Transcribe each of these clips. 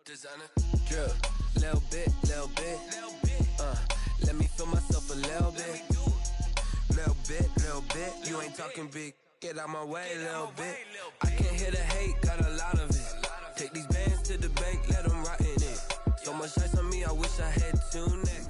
Designer drip, little bit, let me feel myself a little bit, you ain't talking big, get out my way a little bit, I can't hear the hate, got a lot of it, take these bands to the bank, let them rot in it, so much ice on me, I wish I had two necks.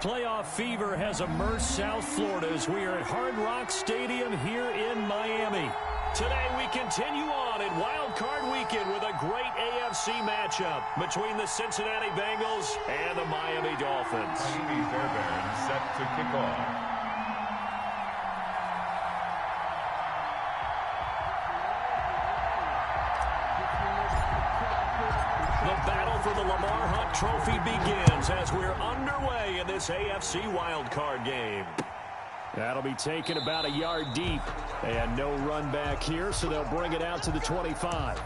Playoff fever has immersed South Florida as we are at Hard Rock Stadium here in Miami. Today we continue on in Wild Card Weekend with a great AFC matchup between the Cincinnati Bengals and the Miami Dolphins. Miami Fairbairn set to kick off. The battle for the Lamar Hunt Trophy begins as we're underway in this AFC wildcard game. That'll be taken about a yard deep. And no run back here, so they'll bring it out to the 25.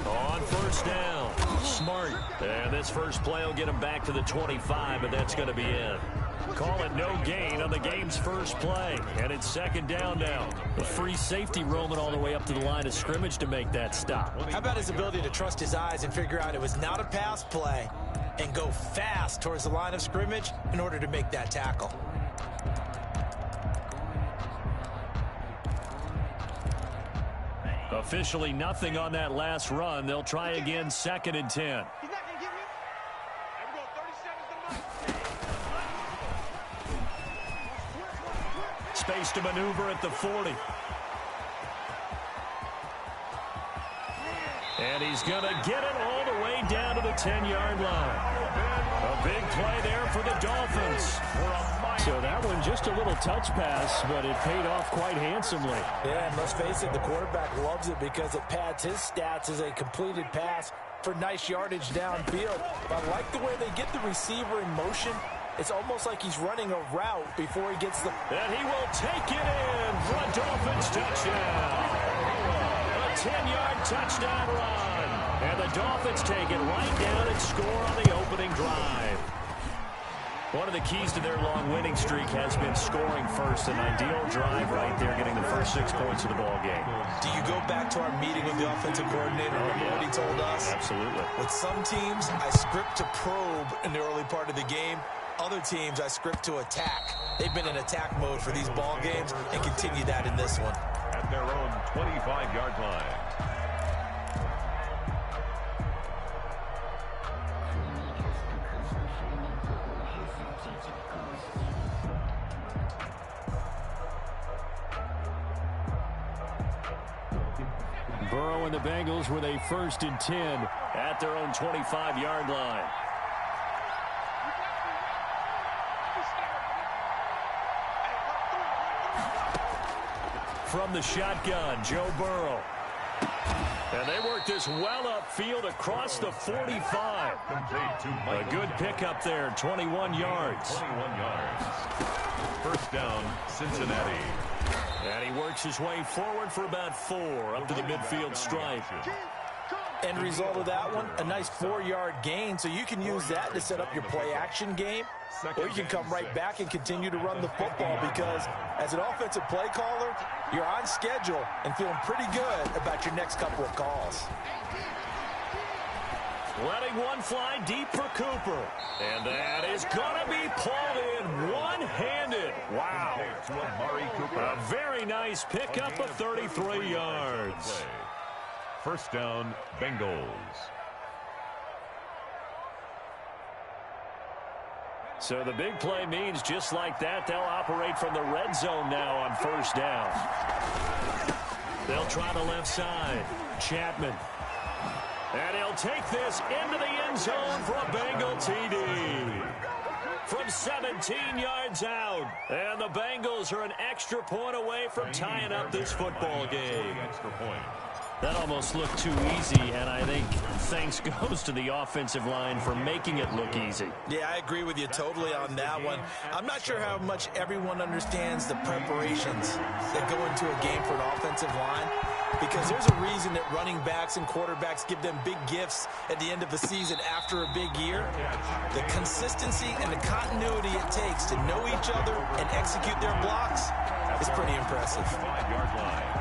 On first down, Smart. And this first play will get him back to the 25, but that's going to be it. Call it no gain on the game's first play. And it's second down now. The free safety roaming all the way up to the line of scrimmage to make that stop. How about his ability to trust his eyes and figure out it was not a pass play and go fast towards the line of scrimmage in order to make that tackle? Officially nothing on that last run. They'll try again, 2nd and 10. Space to maneuver at the 40. And he's going to get it all the way down to the 10-yard line. A big play there for the Dolphins. So that one just a little touch pass, but it paid off quite handsomely. Yeah, and let's face it, the quarterback loves it because it pads his stats as a completed pass for nice yardage downfield. But I like the way they get the receiver in motion. It's almost like he's running a route before he gets the... And he will take it in for a Dolphins touchdown. A 10-yard touchdown run. And the Dolphins take it right down and score on the opening drive. One of the keys to their long winning streak has been scoring first. An ideal drive right there, getting the first 6 points of the ball game. Do you go back to our meeting with the offensive coordinator? Remember what he told us? Absolutely. With some teams, I script to probe in the early part of the game. Other teams, I script to attack. They've been in attack mode for these ball games and continue that in this one. At their own 25-yard line. Burrow and the Bengals with a 1st and 10 at their own 25-yard line. From the shotgun, Joe Burrow. And they work this well upfield across the 45. A good pickup there, 21 yards. 21 yards. First down, Cincinnati. And he works his way forward for about 4 up to the midfield stripe. End result of that one, a nice 4-yard gain, so you can use that to set up your play-action game, or you can come right back and continue to run the football because as an offensive play caller, you're on schedule and feeling pretty good about your next couple of calls. Letting one fly deep for Cooper. And that is going to be pulled in one-handed. Wow. A very nice pickup of 33 yards. First down, Bengals. So the big play means just like that, they'll operate from the red zone now on first down. They'll try the left side. Chapman. And he'll take this into the end zone for a Bengal TD. From 17 yards out. And the Bengals are an extra point away from tying up this football game. Extra point. That almost looked too easy, and I think thanks goes to the offensive line for making it look easy. Yeah, I agree with you totally on that one. I'm not sure how much everyone understands the preparations that go into a game for an offensive line, because there's a reason that running backs and quarterbacks give them big gifts at the end of the season after a big year. The consistency and the continuity it takes to know each other and execute their blocks is pretty impressive. 5-yard line.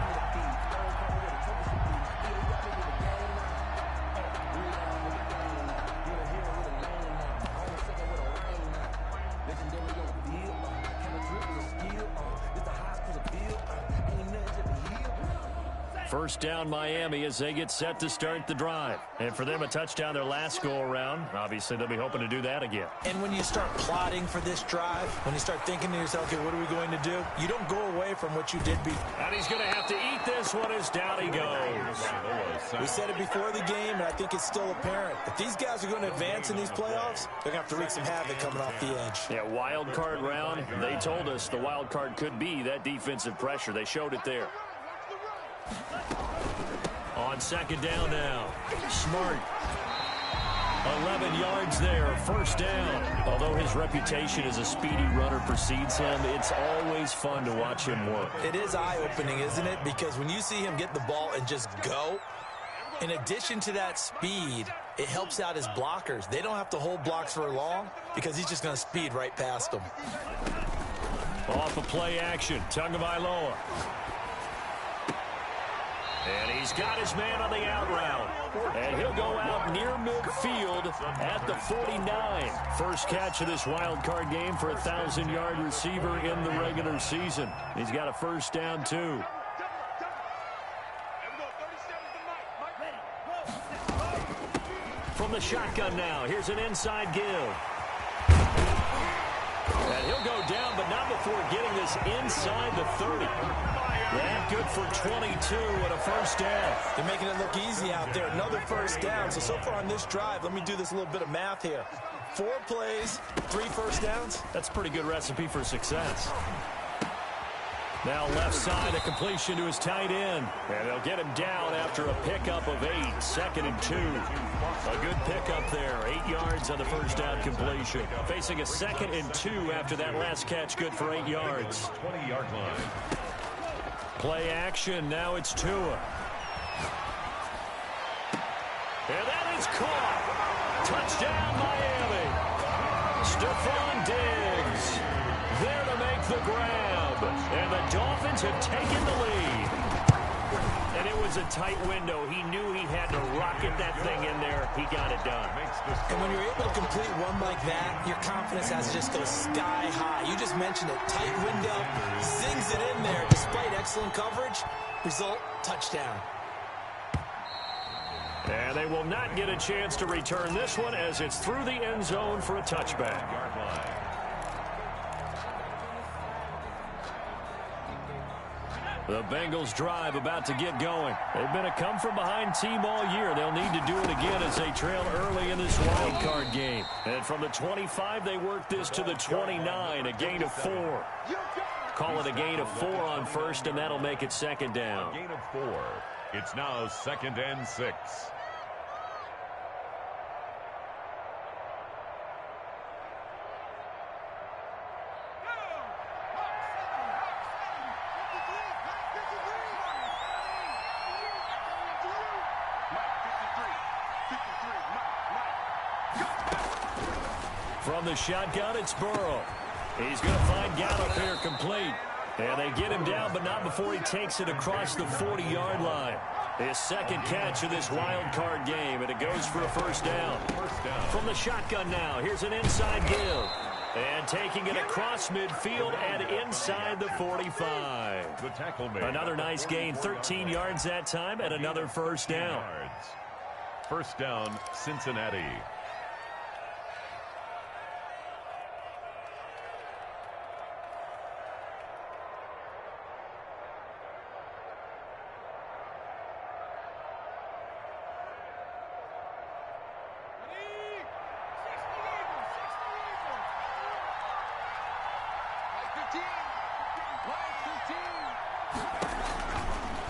First down Miami as they get set to start the drive. And for them, a touchdown their last go-around. Obviously, they'll be hoping to do that again. And when you start plotting for this drive, when you start thinking to yourself, okay, what are we going to do? You don't go away from what you did before. And he's going to have to eat this one as down he goes. We said it before the game, and I think it's still apparent. If these guys are going to advance in these playoffs, they're going to have to wreak some havoc coming off the edge. Yeah, wild card round. They told us the wild card could be that defensive pressure. They showed it there. On second down now. Smart. 11 yards there. First down. Although his reputation as a speedy runner precedes him, it's always fun to watch him work. It is eye-opening, isn't it? Because when you see him get the ball and just go, in addition to that speed, it helps out his blockers. They don't have to hold blocks for long because he's just going to speed right past them. Off of play action. Tagovailoa. And he's got his man on the out route. And he'll go out near midfield at the 49. First catch of this wild card game for a 1,000-yard receiver in the regular season. He's got a first down, too. From the shotgun now, here's an inside give. And he'll go down, but not before getting this inside the 30. That good for 22 and a first down. They're making it look easy out there. Another first down. So far on this drive, let me do this little bit of math here. 4 plays, 3 first downs. That's a pretty good recipe for success. Now left side, a completion to his tight end. And they'll get him down after a pickup of 8. 2nd and 2. A good pickup there. 8 yards on the first down completion. Facing a 2nd and 2 after that last catch, good for 8 yards. 20-yard line. Play action. Now it's Tua. And that is caught. Touchdown, Miami. Stephon Diggs there to make the grab. And the Dolphins have taken the lead. And it was a tight window. He knew he had to rocket that thing in there. He got it done. And when you're able to complete one like that, your confidence has to just go sky high. You just mentioned it. Tight window, zings it in there despite excellent coverage. Result, touchdown. And they will not get a chance to return this one as it's through the end zone for a touchback. The Bengals drive about to get going. They've been a come-from-behind team all year. They'll need to do it again as they trail early in this wild card game. And from the 25, they work this to the 29, a gain of 4. Call it a gain of 4 on first, and that'll make it second down. A gain of 4. It's now 2nd and 6. From the shotgun, it's Burrow. He's going to find Gallup here complete. And they get him down, but not before he takes it across the 40-yard line. His second catch of this wild card game, and it goes for a first down. From the shotgun now, here's an inside give. And taking it across midfield and inside the 45. The tackle made. Another nice gain, 13 yards that time, and another first down. First down, Cincinnati.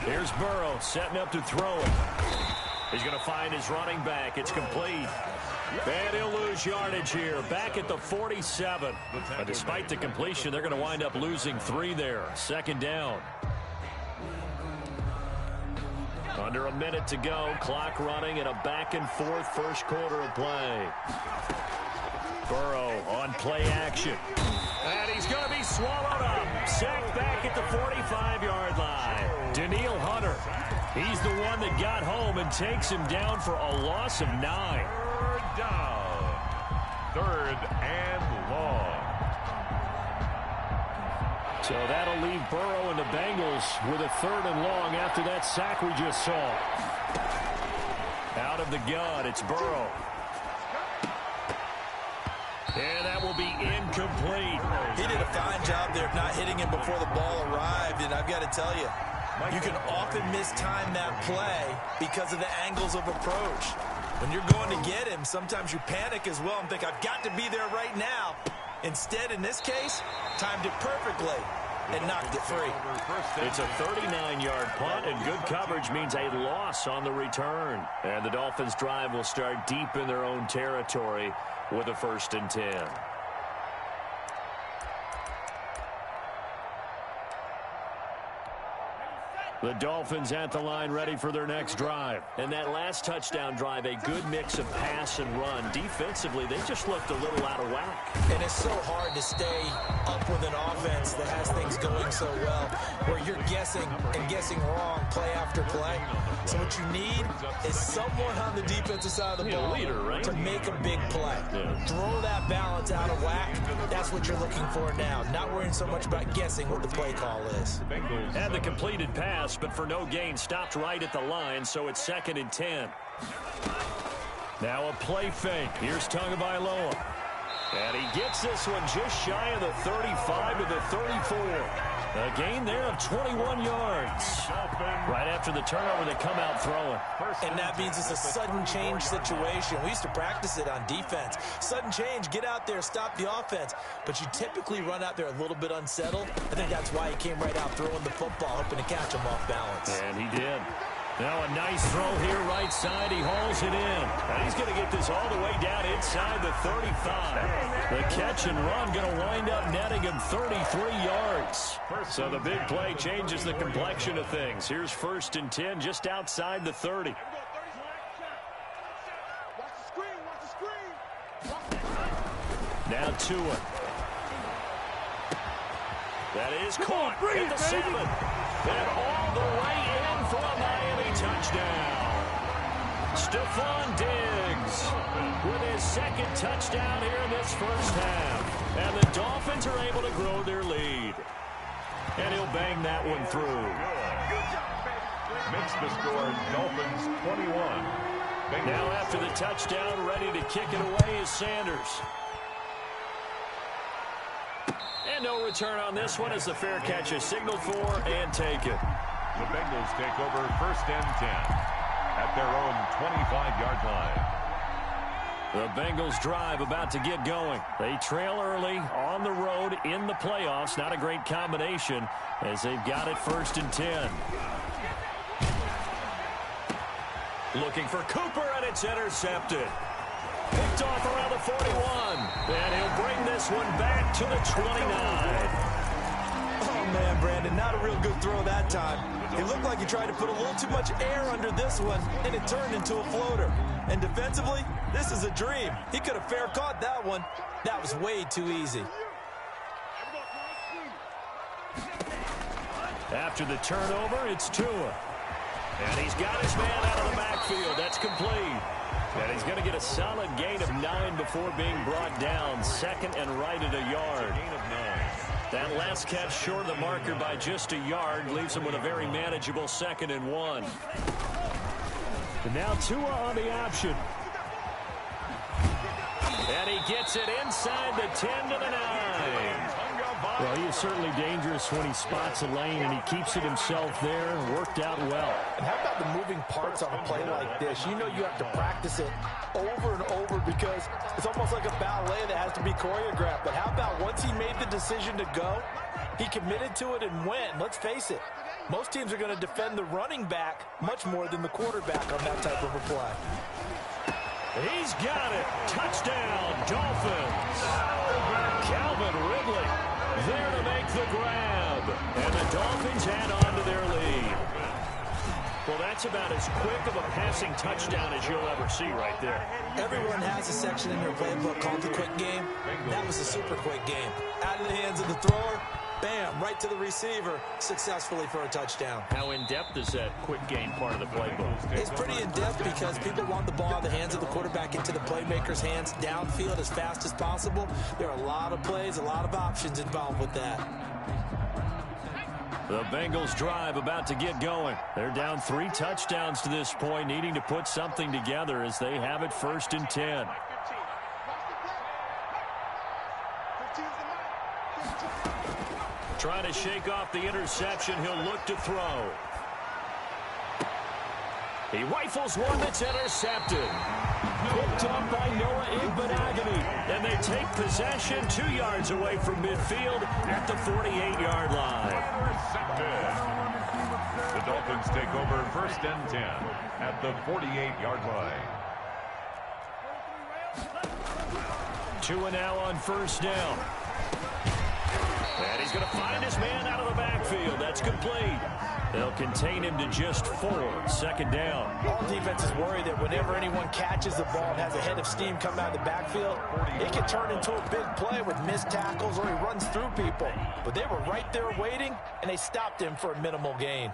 Here's Burrow setting up to throw it. He's going to find his running back. It's complete. And he'll lose yardage here. Back at the 47. But despite the completion, they're going to wind up losing 3 there. Second down. Under a minute to go. Clock running in a back-and-forth first quarter of play. Burrow on play action. And he's going to be swallowed up. Sacked back at the 45-yard line. Danielle Hunter. He's the one that got home and takes him down for a loss of 9. Third down. Third and long. So that'll leave Burrow and the Bengals with a 3rd and long after that sack we just saw. Out of the gun, it's Burrow. And that will be incomplete. He did a fine job there of not hitting him before the ball arrived. And I've got to tell you, you can often mistime that play because of the angles of approach. When you're going to get him, sometimes you panic as well and think, I've got to be there right now. Instead, in this case, timed it perfectly and knocked it free. It's a 39-yard punt, and good coverage means a loss on the return. And the Dolphins' drive will start deep in their own territory with a 1st and 10. The Dolphins at the line ready for their next drive. And that last touchdown drive, a good mix of pass and run. Defensively, they just looked a little out of whack. And it's so hard to stay up with an offense that has things going so well, where you're guessing and guessing wrong play after play. So what you need is someone on the defensive side of the ball to make a big play. Throw that balance out of whack. That's what you're looking for now. Not worrying so much about guessing what the play call is. Had the completed pass, but for no gain, stopped right at the line, so it's 2nd and 10. Now a play fake. Here's Tagovailoa. And he gets this one just shy of the 35 to the 34. A gain there of 21 yards. Right after the turnover, they come out throwing. And that means it's a sudden change situation. We used to practice it on defense. Sudden change, get out there, stop the offense. But you typically run out there a little bit unsettled. I think that's why he came right out throwing the football, hoping to catch him off balance. And he did. Now a nice throw here right side. He hauls it in. And he's going to get this all the way down inside the 35. The catch and run going to wind up netting him 33 yards. So the big play changes the complexion of things. Here's 1st and 10 just outside the 30. Now Tua. That is caught at the 7. And all the way in for a Miami touchdown. Stephon Diggs with his 2nd touchdown here in this first half. And the Dolphins are able to grow their lead. And he'll bang that one through. Makes the score Dolphins 21. Bengals. Now after the touchdown, ready to kick it away is Sanders. And no return on this one as the fair catch is signaled for and taken. The Bengals take over 1st and 10 at their own 25-yard line. The Bengals drive about to get going. They trail early on the road in the playoffs. Not a great combination as they've got it 1st and 10. Looking for Cooper, and it's intercepted. Picked off around the 41. And he'll bring this one back to the 29. Oh, man, Brandon, not a real good throw that time. It looked like he tried to put a little too much air under this one, and it turned into a floater. And defensively, this is a dream. He could have fair caught that one. That was way too easy. After the turnover, it's Tua. And he's got his man out of the backfield. That's complete. And he's going to get a solid gain of 9 before being brought down. 2nd and right at a yard. That last catch short of the marker by just a yard leaves him with a very manageable 2nd and 1. And now Tua on the option. And he gets it inside the 10 to the 9. Well, he is certainly dangerous when he spots a lane, and he keeps it himself there. Worked out well. And how about the moving parts on a play like this? You know you have to practice it over and over because it's almost like a ballet that has to be choreographed. But how about once he made the decision to go, He committed to it and went. Let's face it, most teams are going to defend the running back much more than the quarterback on that type of a play. He's got it. Touchdown, Dolphins. Calvin Ridley there to make the grab. And the Dolphins add on to their lead. Well, that's about as quick of a passing touchdown as you'll ever see right there. Everyone has a section in their playbook called the quick game. That was a super quick game. Out of the hands of the thrower, bam, right to the receiver, successfully for a touchdown. How in-depth is that quick game part of the playbook? It's pretty in-depth because people want the ball out of the hands of the quarterback into the playmaker's hands downfield as fast as possible. There are a lot of plays, a lot of options involved with that. The Bengals drive about to get going. They're down 3 touchdowns to this point, needing to put something together as they have it 1st and 10. Trying to shake off the interception. He'll look to throw. He rifles one that's intercepted. Picked up by Noah Igbenogany. And they take possession 2 yards away from midfield at the 48-yard line. The Dolphins take over 1st and 10 at the 48-yard line. 2 and now on 1st down. And he's going to find his man out of the backfield. That's complete. They'll contain him to just 4. 2nd down. All defenses worry that whenever anyone catches the ball and has a head of steam come out of the backfield, it can turn into a big play with missed tackles or he runs through people. But they were right there waiting, and they stopped him for a minimal gain.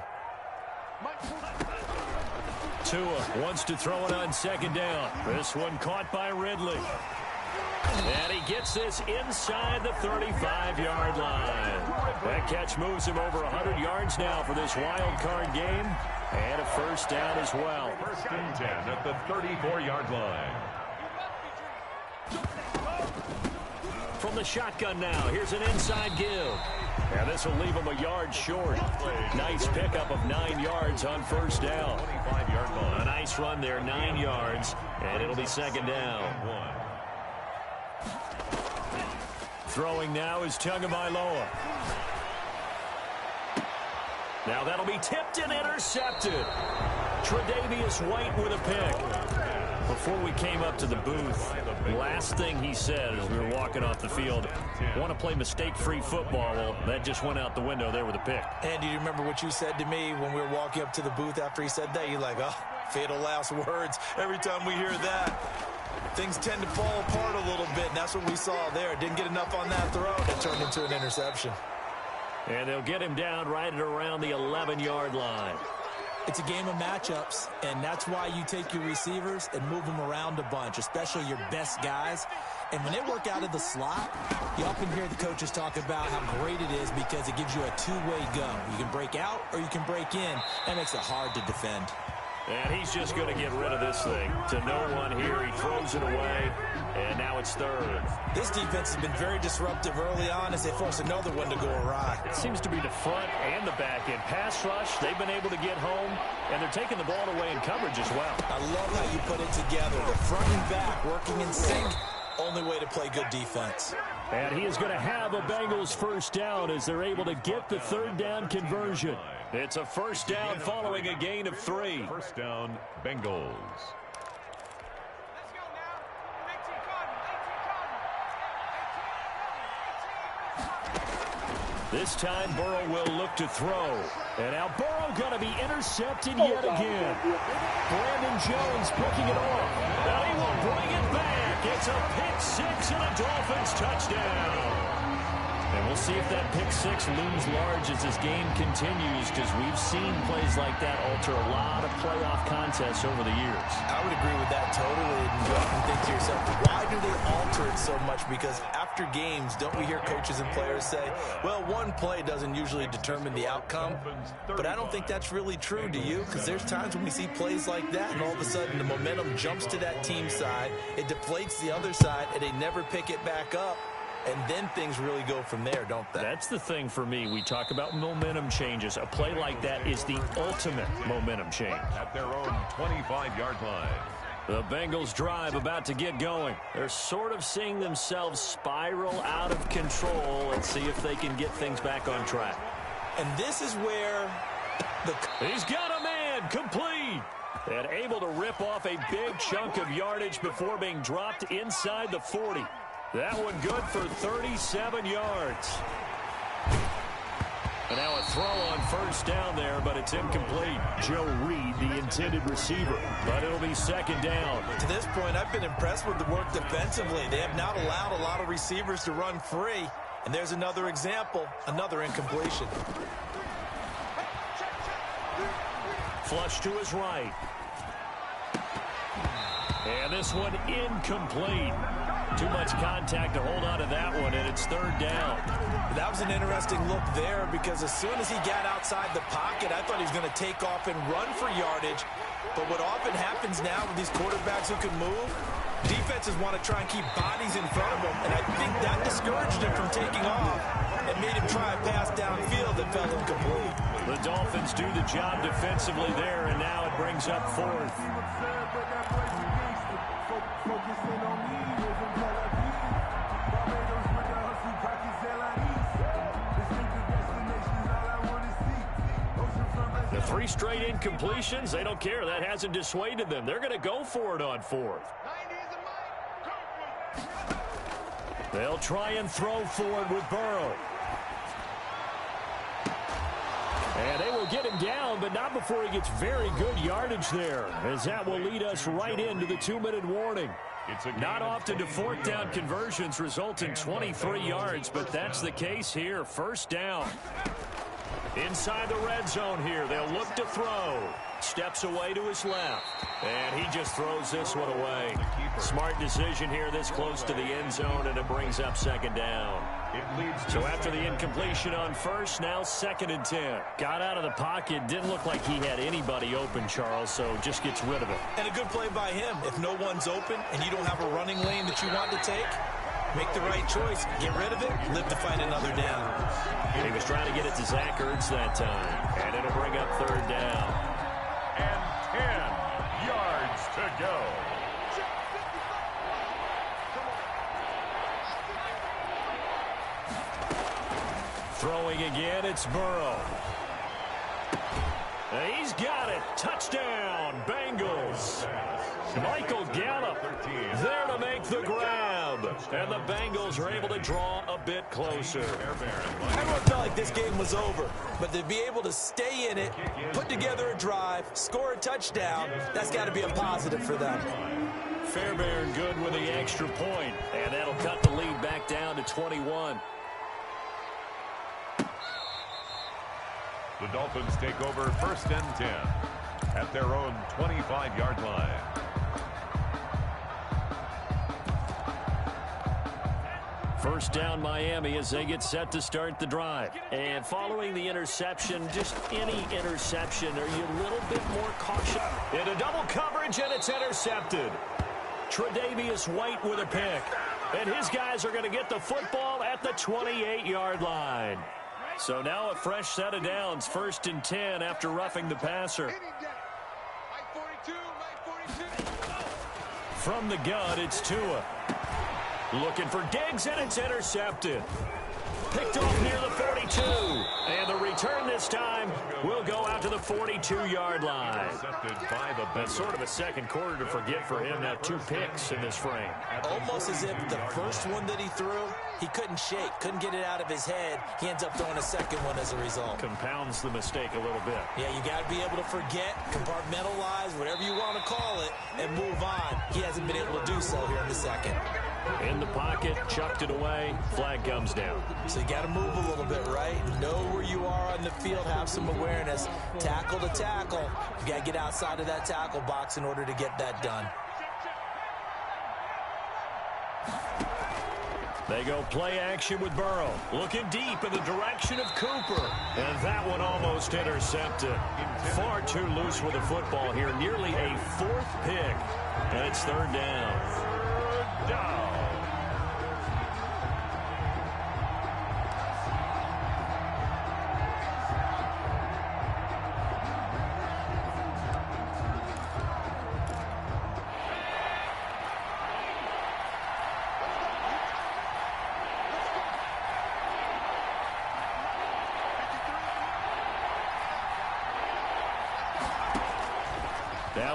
Tua wants to throw it on 2nd down. This one caught by Ridley. And he gets this inside the 35-yard line. That catch moves him over 100 yards now for this wild card game. And a 1st down as well. 1st and 10 at the 34-yard line. From the shotgun now, here's an inside give. And this will leave him a yard short. Nice pickup of 9 yards on 1st down. 25-yard line. A nice run there, 9 yards. And it'll be 2nd down. Throwing now is Tagovailoa. Now that'll be tipped and intercepted. Tre'Davious White with a pick. Before we came up to the booth, last thing he said as we were walking off the field, want to play mistake-free football. Well, that just went out the window there with a pick. And do you remember what you said to me when we were walking up to the booth after he said that? You're like, oh, fatal last words. Every time we hear that, things tend to fall apart a little bit, and that's what we saw there. Didn't get enough on that throw, and it turned into an interception. And they'll get him down right at around the 11-yard line. It's a game of matchups, and that's why you take your receivers and move them around a bunch, especially your best guys. And when they work out of the slot, you often hear the coaches talk about how great it is because it gives you a two-way go. You can break out or you can break in. That makes it hard to defend. And he's just going to get rid of this thing. To no one here, he throws it away, and now it's 3rd. This defense has been very disruptive early on as they force another one to go awry. It seems to be the front and the back end. Pass rush, they've been able to get home, and they're taking the ball away in coverage as well. I love how you put it together. The front and back working in sync. Only way to play good defense. And he is going to have a Bengals 1st down as they're able to get the 3rd down conversion. It's a 1st down following a gain of 3. 1st down, Bengals. This time Burrow will look to throw. And now Burrow going to be intercepted yet again. Brandon Jones picking it off. And he will bring it back. It's a pick 6 and a Dolphins touchdown. And we'll see if that pick 6 looms large as this game continues, because we've seen plays like that alter a lot of playoff contests over the years. I would agree with that totally. And you often think to yourself, why do they alter it so much? Because after games, don't we hear coaches and players say, well, one play doesn't usually determine the outcome. But I don't think that's really true, do you? Because there's times when we see plays like that, and all of a sudden the momentum jumps to that team side, it deflates the other side, and they never pick it back up. And then things really go from there, don't they? That's the thing for me. We talk about momentum changes. A play like that is the ultimate momentum change. At their own 25-yard line. The Bengals drive about to get going. They're sort of seeing themselves spiral out of control. Let's see if they can get things back on track. And this is where he's got a man complete. And able to rip off a big chunk of yardage before being dropped inside the 40. That one good for 37 yards. And now a throw on first down there, but it's incomplete. Joe Reed, the intended receiver, but it'll be second down. To this point, I've been impressed with the work defensively. They have not allowed a lot of receivers to run free. And there's another example, another incompletion. Flush to his right. And this one incomplete. Too much contact to hold on to that one, and it's third down. That was an interesting look there because as soon as he got outside the pocket, I thought he was going to take off and run for yardage. But what often happens now with these quarterbacks who can move, defenses want to try and keep bodies in front of them, and I think that discouraged him from taking off and made him try a pass downfield that fell incomplete. The Dolphins do the job defensively there, and now it brings up fourth. The 3 straight incompletions, they don't care. That hasn't dissuaded them. They're going to go for it on fourth. They'll try and throw for it with Burrow. And they will get him down, but not before he gets very good yardage there, as that will lead us right into the 2-minute warning. Not often do fourth down conversions result in 23 yards, but that's the case here. First down. Inside the red zone here, they'll look to throw. Steps away to his left. And he just throws this one away. Smart decision here this close to the end zone, and it brings up second down. So after the incompletion on first, now 2nd and 10. Got out of the pocket, didn't look like he had anybody open, Charles, so just gets rid of it. And a good play by him. If no one's open and you don't have a running lane that you want to take, make the right choice. Get rid of it, live to find another down. He was trying to get it to Zach Ertz that time, and it'll bring up third down. And 10 yards to go. Throwing again, it's Burrow. He's got it. Touchdown, Bengals. Michael Gallup there to make the grab. And the Bengals are able to draw a bit closer. Everyone felt like this game was over, but to be able to stay in it, put together a drive, score a touchdown, that's got to be a positive for them. Fairbairn good with the extra point, and that'll cut the lead back down to 21. The Dolphins take over 1st and 10 at their own 25-yard line. First down Miami as they get set to start the drive. And following the interception, just any interception, are you a little bit more cautious? Into double coverage, and it's intercepted. Tre'Davious White with a pick. And his guys are going to get the football at the 28-yard line. So now a fresh set of downs, 1st and 10 after roughing the passer. From the gun, it's Tua. Looking for Diggs, and it's intercepted. Picked off near the 42. And the return this time will go out to the 42-yard line. That's sort of a second quarter to forget for him. Now 2 picks in this frame. Almost as if the first one that he threw, he couldn't shake, couldn't get it out of his head. He ends up throwing a second one as a result. Compounds the mistake a little bit. Yeah, you got to be able to forget, compartmentalize, whatever you want to call it, and move on. He hasn't been able to do so here in the second. In the pocket, chucked it away, flag comes down. So you got to move a little bit, right? Know where you are on the field, have some awareness. Tackle to tackle. You got to get outside of that tackle box in order to get that done. They go play action with Burrow. Looking deep in the direction of Cooper. And that one almost intercepted. Far too loose with the football here. Nearly a 4th pick. And it's 3rd down. Third down.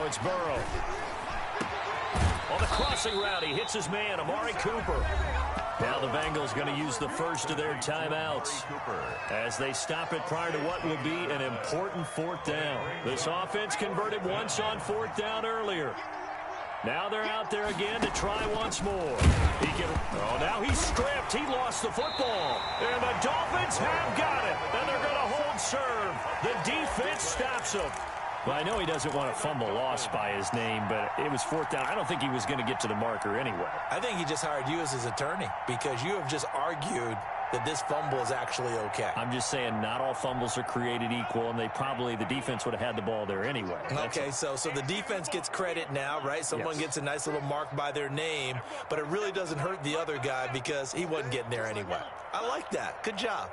Now it's Burrow. On the crossing route, he hits his man, Amari Cooper. Now the Bengals going to use the first of their timeouts as they stop it prior to what will be an important fourth down. This offense converted once on fourth down earlier. Now they're out there again to try once more. Now he's stripped. He lost the football. And the Dolphins have got it. And they're going to hold serve. The defense stops him. Well, I know he doesn't want a fumble lost by his name, but it was fourth down. I don't think he was going to get to the marker anyway. I think he just hired you as his attorney because you have just argued that this fumble is actually okay. I'm just saying not all fumbles are created equal, and the defense would have had the ball there anyway. Okay, so the defense gets credit now, right? Someone gets a nice little mark by their name, but it really doesn't hurt the other guy because he wasn't getting there anyway. I like that. Good job.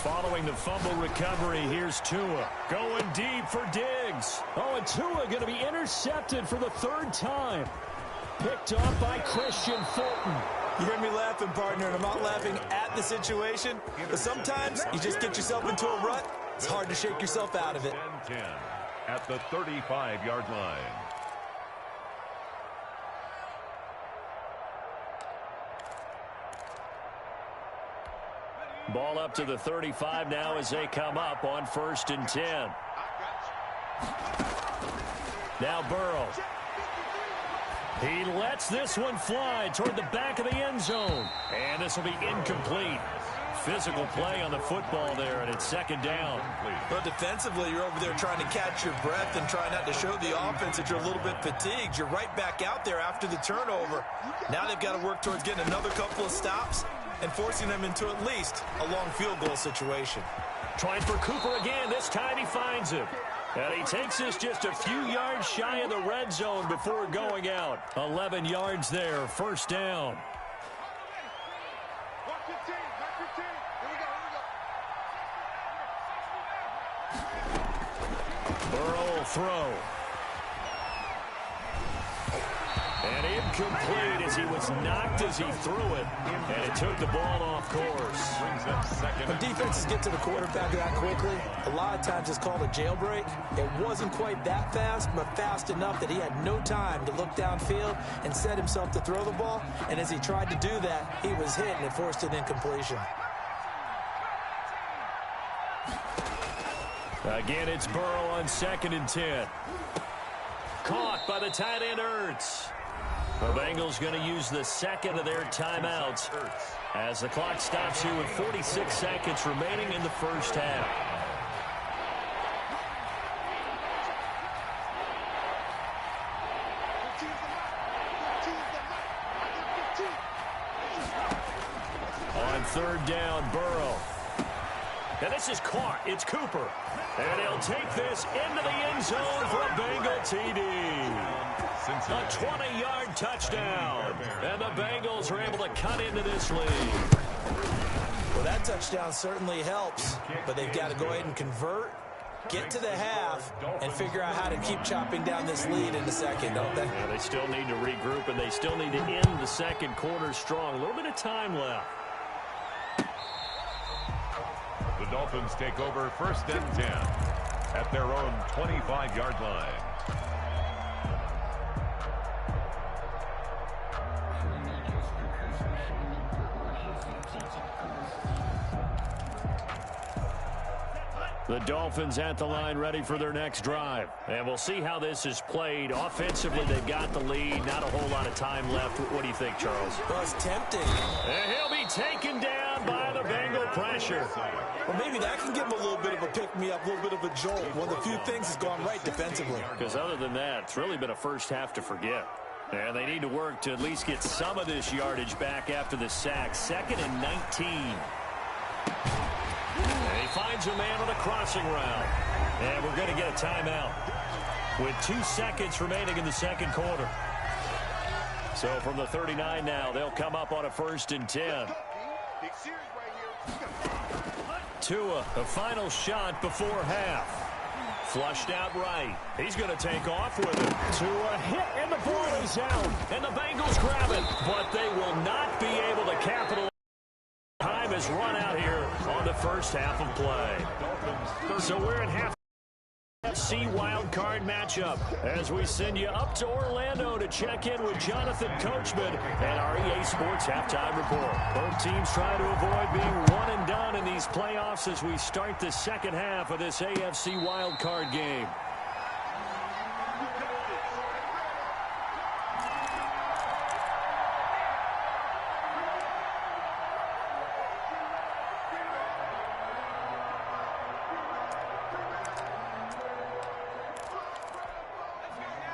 Following the fumble recovery, here's Tua going deep for Diggs. Oh, and Tua going to be intercepted for the third time. Picked off by Christian Fulton. You hear me laughing, partner, and I'm not laughing at the situation, but sometimes you just get yourself into a rut. It's hard to shake yourself out of it. 10 at the 35-yard line. Ball up to the 35 now as they come up on 1st and 10. Now Burrow. He lets this one fly toward the back of the end zone. And this will be incomplete. Physical play on the football there, and it's 2nd down. But defensively, you're over there trying to catch your breath and trying not to show the offense that you're a little bit fatigued. You're right back out there after the turnover. Now they've got to work towards getting another couple of stops and forcing them into at least a long field goal situation. Trying for Cooper again. This time he finds him. And he takes us just a few yards shy of the red zone before going out. 11 yards there, 1st down. Burrow will throw. And incomplete as he was knocked as he threw it. And it took the ball off course. When defenses get to the quarterback that quickly, a lot of times it's called a jailbreak. It wasn't quite that fast, but fast enough that he had no time to look downfield and set himself to throw the ball. And as he tried to do that, he was hit and it forced an incompletion. Again, it's Burrow on 2nd and 10. Caught by the tight end, Ertz. The Bengals going to use the second of their timeouts as the clock stops here with 46 seconds remaining in the first half. On 3rd down, Burrow. And this is caught. It's Cooper. And he'll take this into the end zone for a Bengal TD. A 20-yard touchdown. And the Bengals are able to cut into this lead. Well, that touchdown certainly helps, but they've got to go ahead and convert, get to the half, and figure out how to keep chopping down this lead in the second, don't they? Yeah, they still need to regroup, and they still need to end the second quarter strong. A little bit of time left. The Dolphins take over 1st and 10 at their own 25-yard line. The Dolphins at the line ready for their next drive. And we'll see how this is played. Offensively, they've got the lead. Not a whole lot of time left. What do you think, Charles? Well, it's tempting. And he'll be taken down by the Bengal pressure. Well, maybe that can give him a little bit of a pick-me-up, a little bit of a jolt. One of the few things has gone right defensively. Because other than that, it's really been a first half to forget. And they need to work to at least get some of this yardage back after the sack. 2nd and 19. And he finds a man on a crossing route. And we're going to get a timeout with 2 seconds remaining in the second quarter. So from the 39 now, they'll come up on a 1st and 10. Tua, the final shot before half. Flushed out right. He's going to take off with it. Tua hit, and the ball is out. And the Bengals grab it. But they will not be able to capitalize. Time is run out here on the the first half of play. So we're in half. FC wildcard matchup as we send you up to Orlando to check in with Jonathan Coachman and our EA Sports Halftime Report. Both teams try to avoid being one and done in these playoffs as we start the second half of this AFC wildcard game.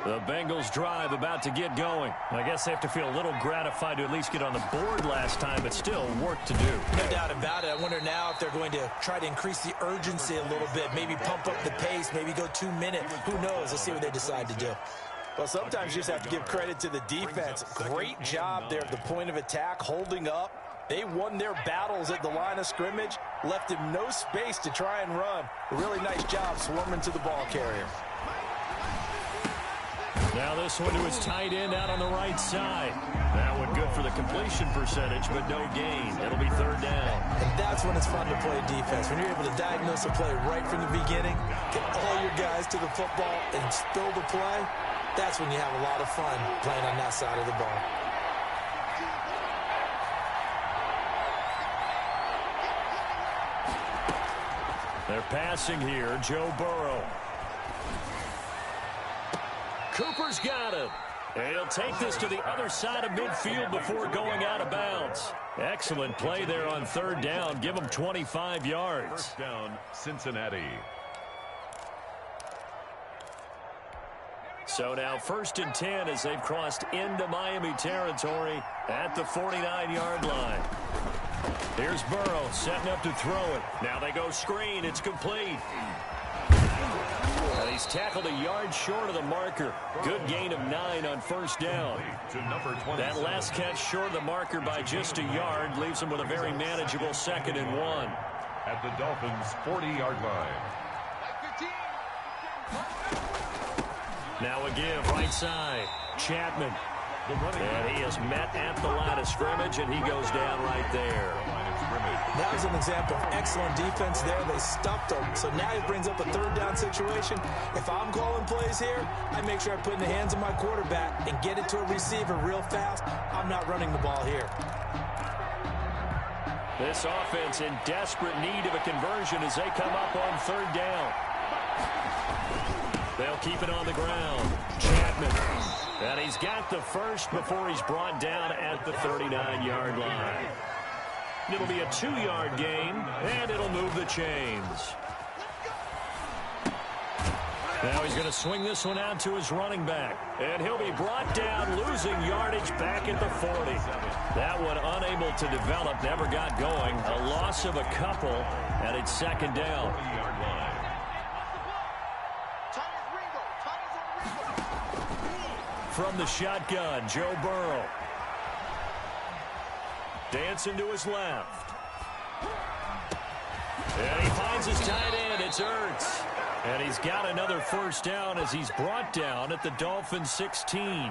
The Bengals drive about to get going. I guess they have to feel a little gratified to at least get on the board last time, but still work to do. No doubt about it. I wonder now if they're going to try to increase the urgency a little bit, maybe pump up the pace, maybe go 2 minutes. Who knows? Let's see what they decide to do. Well, sometimes you just have to give credit to the defense. Great job there at the point of attack, holding up. They won their battles at the line of scrimmage, left him no space to try and run. A really nice job swarming to the ball carrier. Now this one to his tight end out on the right side. That one good for the completion percentage, but no gain. It'll be third down. And that's when it's fun to play defense. When you're able to diagnose a play right from the beginning, get all your guys to the football and spill the play, that's when you have a lot of fun playing on that side of the ball. They're passing here. Joe Burrow. Cooper's got him. And he'll take this to the other side of midfield before going out of bounds. Excellent play there on third down. Give them 25 yards. First down, Cincinnati. So now 1st and 10 as they've crossed into Miami territory at the 49-yard line. Here's Burrow setting up to throw it. Now they go screen. It's complete. And he's tackled a yard short of the marker. Good gain of 9 on first down. That last catch short of the marker by just a yard leaves him with a very manageable 2nd and 1. At the Dolphins' 40-yard line. Now a give right side. Chapman. And he is met at the line of scrimmage, and he goes down right there. That was an example of excellent defense there. They stuffed him. So now he brings up a third down situation. If I'm calling plays here, I make sure I put in the hands of my quarterback and get it to a receiver real fast. I'm not running the ball here. This offense in desperate need of a conversion as they come up on third down. They'll keep it on the ground. Chapman. And he's got the first before he's brought down at the 39-yard line. It'll be a 2-yard gain, and it'll move the chains. Now he's going to swing this one out to his running back. And he'll be brought down, losing yardage back at the 40. That one unable to develop, never got going. A loss of a couple, and it's 2nd down. From the shotgun, Joe Burrow. Dancing to his left. And he finds his tight end. It's Ertz. And he's got another first down as he's brought down at the Dolphins' 16. A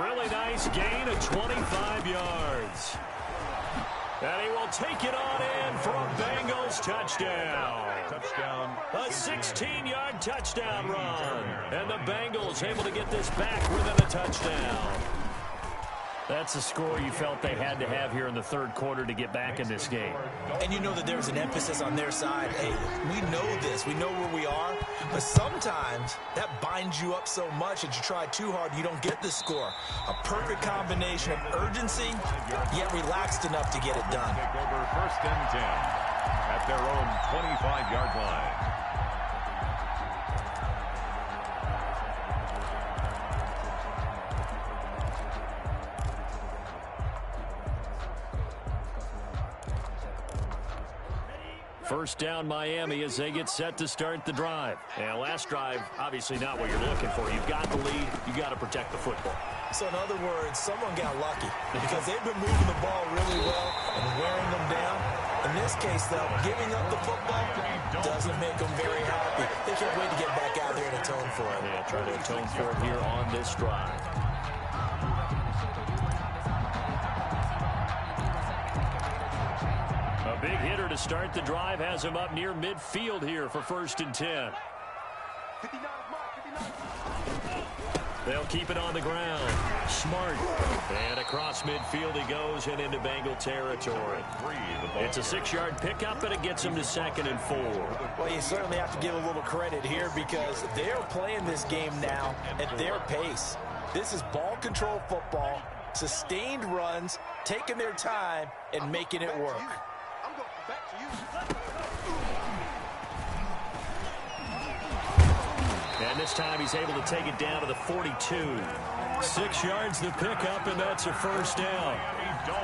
really nice gain of 25 yards. And he will take it on in for a Bengals touchdown. A 16-yard touchdown run. And the Bengals able to get this back within a touchdown. That's a score you felt they had to have here in the third quarter to get back in this game. And you know that there's an emphasis on their side. Hey, we know this. We know where we are. But sometimes that binds you up so much that you try too hard, you don't get the score. A perfect combination of urgency, yet relaxed enough to get it done. Take over 1st and 10 at their own 25-yard line. First down Miami as they get set to start the drive. And last drive, obviously not what you're looking for. You've got the lead. You've got to protect the football. So in other words, someone got lucky because they've been moving the ball really well and wearing them down. In this case, though, giving up the football doesn't make them very happy. They can't wait to get back out there and atone for it. Yeah, try to atone for it here on this drive. A big hitter to start the drive has him up near midfield here for 1st and 10. They'll keep it on the ground. Smart. And across midfield he goes and into Bengal territory. It's a 6-yard pickup, and it gets him to 2nd and 4. Well, you certainly have to give a little credit here because they're playing this game now at their pace. This is ball control football, sustained runs, taking their time, and making it work. And this time he's able to take it down to the 42. 6 yards the pickup, and that's a 1st down.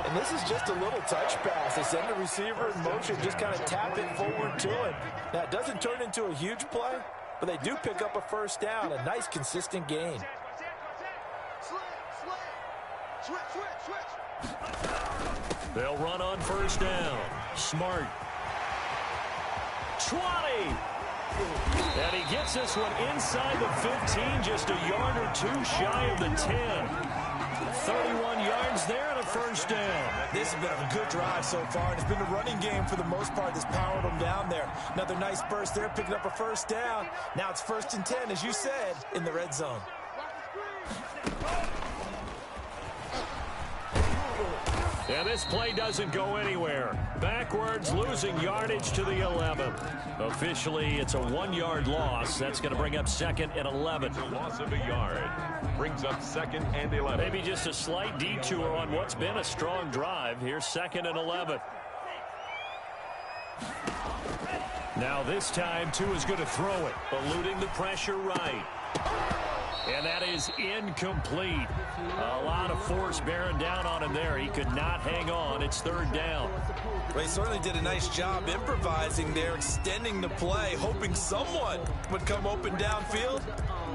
And this is just a little touch pass. They send the receiver in motion, just kind of tap it forward to him. Now, it doesn't turn into a huge play, but they do pick up a 1st down, a nice, consistent gain. They'll run on 1st down. Smart. 20. And he gets this one inside the 15, just a yard or 2 shy of the 10. 31 yards there and a 1st down. This has been a good drive so far, and it's been a running game for the most part that's powered them down there. Another nice burst there, picking up a 1st down. Now it's 1st and 10, as you said, in the red zone. And this play doesn't go anywhere. Backwards, losing yardage to the 11. Officially, it's a 1-yard loss. That's going to bring up 2nd and 11. Loss of a yard brings up 2nd and 11. Maybe just a slight detour on what's been a strong drive. Here's 2nd and 11. Now this time, Tua is going to throw it, eluding the pressure right. And that is incomplete. A lot of force bearing down on him there. He could not hang on. It's 3rd down. Well, he certainly did a nice job improvising there, extending the play, hoping someone would come open downfield,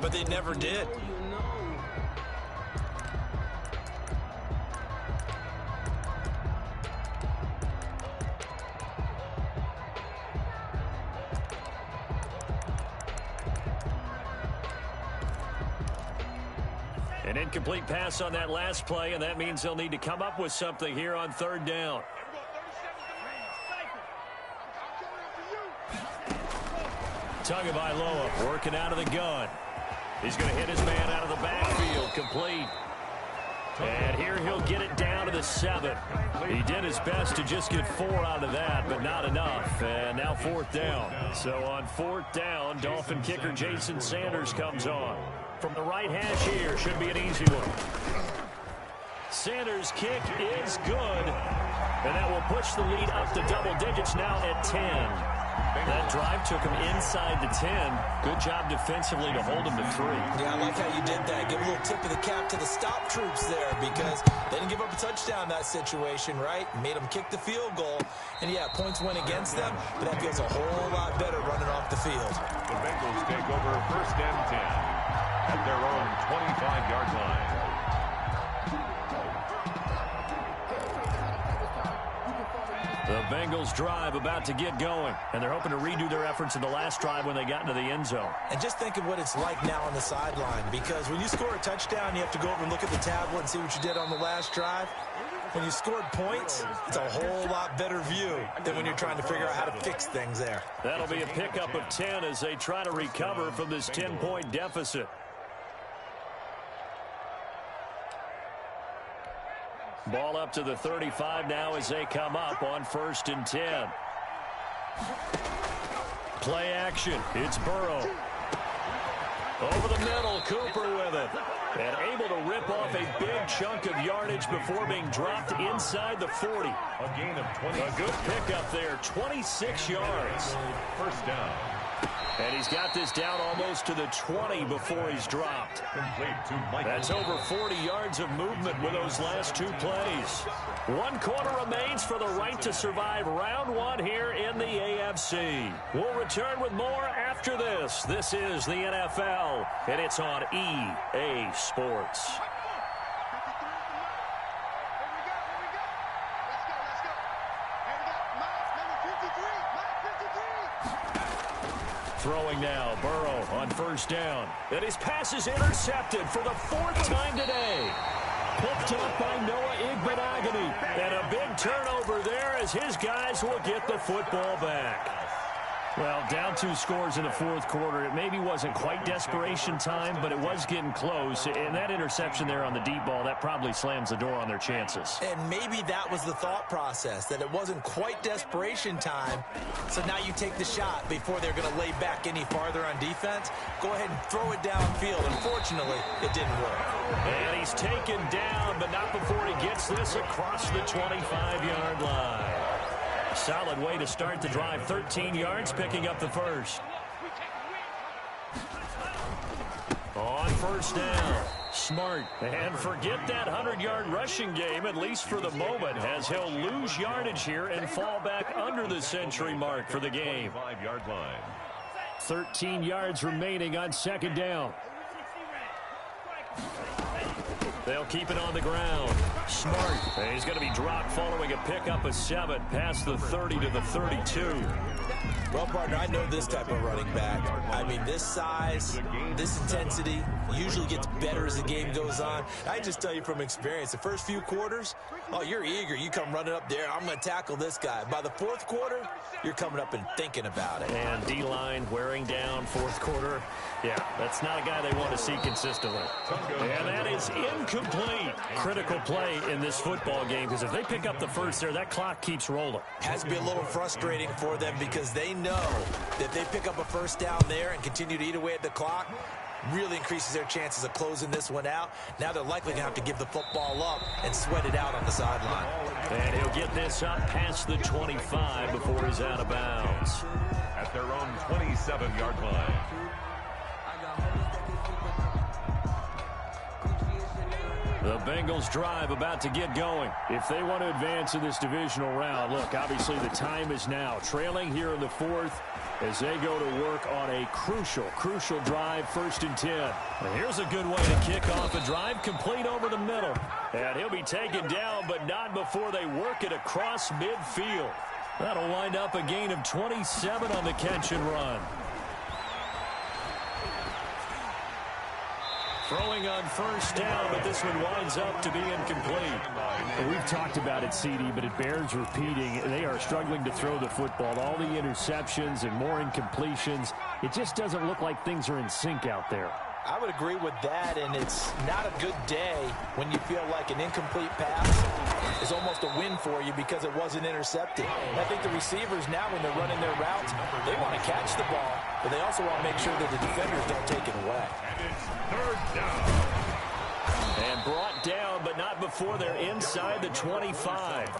but they never did. An incomplete pass on that last play, and that means they'll need to come up with something here on 3rd down. Tagovailoa working out of the gun. He's going to hit his man out of the backfield, complete. And here he'll get it down to the 7. He did his best to just get 4 out of that, but not enough. And now 4th down. So on 4th down, Dolphin kicker Jason Sanders comes on. From the right hash here, should be an easy one. Sanders' kick is good. And that will push the lead up to double digits now at 10. That drive took him inside the 10. Good job defensively to hold him to 3. Yeah, I like how you did that. Give a little tip of the cap to the stop troops there because they didn't give up a touchdown in that situation, right? Made them kick the field goal. And, yeah, points went against them, but that feels a whole lot better running off the field. The Bengals take over 1st and 10 at their own 25-yard line. The Bengals drive about to get going, and they're hoping to redo their efforts in the last drive when they got into the end zone. And just think of what it's like now on the sideline, because when you score a touchdown, you have to go over and look at the tablet and see what you did on the last drive. When you scored points, it's a whole lot better view than when you're trying to figure out how to fix things there. That'll be a pickup of 10 as they try to recover from this 10-point deficit. Ball up to the 35 now as they come up on 1st and 10. Play action. It's Burrow. Over the middle, Cooper with it. And able to rip off a big chunk of yardage before being dropped inside the 40. A gain of 20. A good pickup there, 26 yards. 1st down. And he's got this down almost to the 20 before he's dropped. Complete to Michael. That's over 40 yards of movement with those last 2 plays. 1 quarter remains for the right to survive round 1 here in the AFC. We'll return with more after this. This is the NFL, and it's on EA Sports. Throwing now, Burrow on 1st down. And his pass is intercepted for the 4th time today. Picked up by Noah Igbenogany. And a big turnover there as his guys will get the football back. Well, down 2 scores in the fourth quarter. It maybe wasn't quite desperation time, but it was getting close. And that interception there on the deep ball, that probably slams the door on their chances. And maybe that was the thought process, that it wasn't quite desperation time. So now you take the shot before they're going to lay back any farther on defense. Go ahead and throw it downfield. Unfortunately, it didn't work. And he's taken down, but not before he gets this across the 25-yard line. Solid way to start the drive. 13 yards, picking up the first. On first down, Smart. And forget that 100-yard rushing game, at least for the moment, as he'll lose yardage here and fall back under the century mark for the game. 5-yard line. 13 yards remaining on second down. They'll keep it on the ground. Smart. And he's going to be dropped following a pickup of 7 past the 30 to the 32. Well, partner, I know this type of running back. I mean, this size, this intensity usually gets better as the game goes on. I just tell you from experience, the first few quarters, oh, you're eager. You come running up there, I'm going to tackle this guy. By the fourth quarter, you're coming up and thinking about it. And D-line wearing down fourth quarter. Yeah, that's not a guy they want to see consistently. And that is incomplete. Critical play in this football game, because if they pick up the first there, that clock keeps rolling. Has to be a little frustrating for them because they know that they pick up a first down there and continue to eat away at the clock, really increases their chances of closing this one out. Now they're likely going to have to give the football up and sweat it out on the sideline. And he'll get this up past the 25 before he's out of bounds. At their own 27-yard line. The Bengals drive about to get going. If they want to advance in this divisional round, look, obviously the time is now. Trailing here in the fourth as they go to work on a crucial drive, 1st and 10. And here's a good way to kick off a drive, complete over the middle. And he'll be taken down, but not before they work it across midfield. That'll wind up a gain of 27 on the catch and run. Throwing on first down, but this one winds up to be incomplete. We've talked about it, CD, but it bears repeating. They are struggling to throw the football. All the interceptions and more incompletions. It just doesn't look like things are in sync out there. I would agree with that, and it's not a good day when you feel like an incomplete pass is almost a win for you because it wasn't intercepted. I think the receivers now, when they're running their routes, they want to catch the ball, but they also want to make sure that the defenders don't take it away. And it's 3rd down. And brought down, but not before they're inside the 25.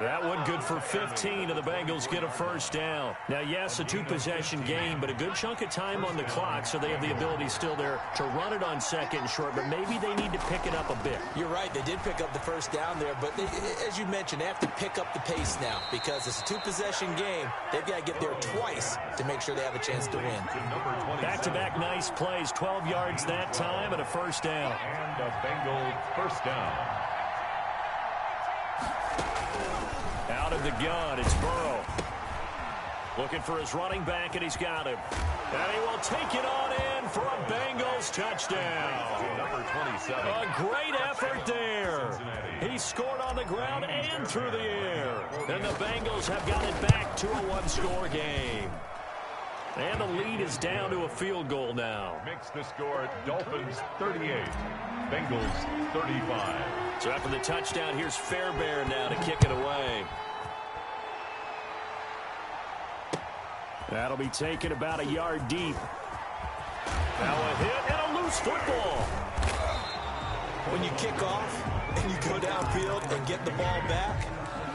That one good for 15, and the Bengals get a first down. Now, yes, a 2-possession game, but a good chunk of time on the clock, so they have the ability still there to run it on 2nd and short, but maybe they need to pick it up a bit. You're right. They did pick up the first down there, but they, as you mentioned, they have to pick up the pace now because it's a 2-possession game. They've got to get there twice to make sure they have a chance to win. Back-to-back nice plays, 12 yards that time, and a first down. And a Bengal first down. Out of the gun, it's Burrow. Looking for his running back, and he's got him. And he will take it on in for a Bengals touchdown. Number 27. A great effort there. He scored on the ground and through the air. And the Bengals have got it back to a 1-score game. And the lead is down to a field goal now. Makes the score Dolphins 38, Bengals 35. So after the touchdown, here's Fairbairn now to kick it away. That'll be taken about a yard deep. Now a hit and a loose football. When you kick off and you go downfield and get the ball back,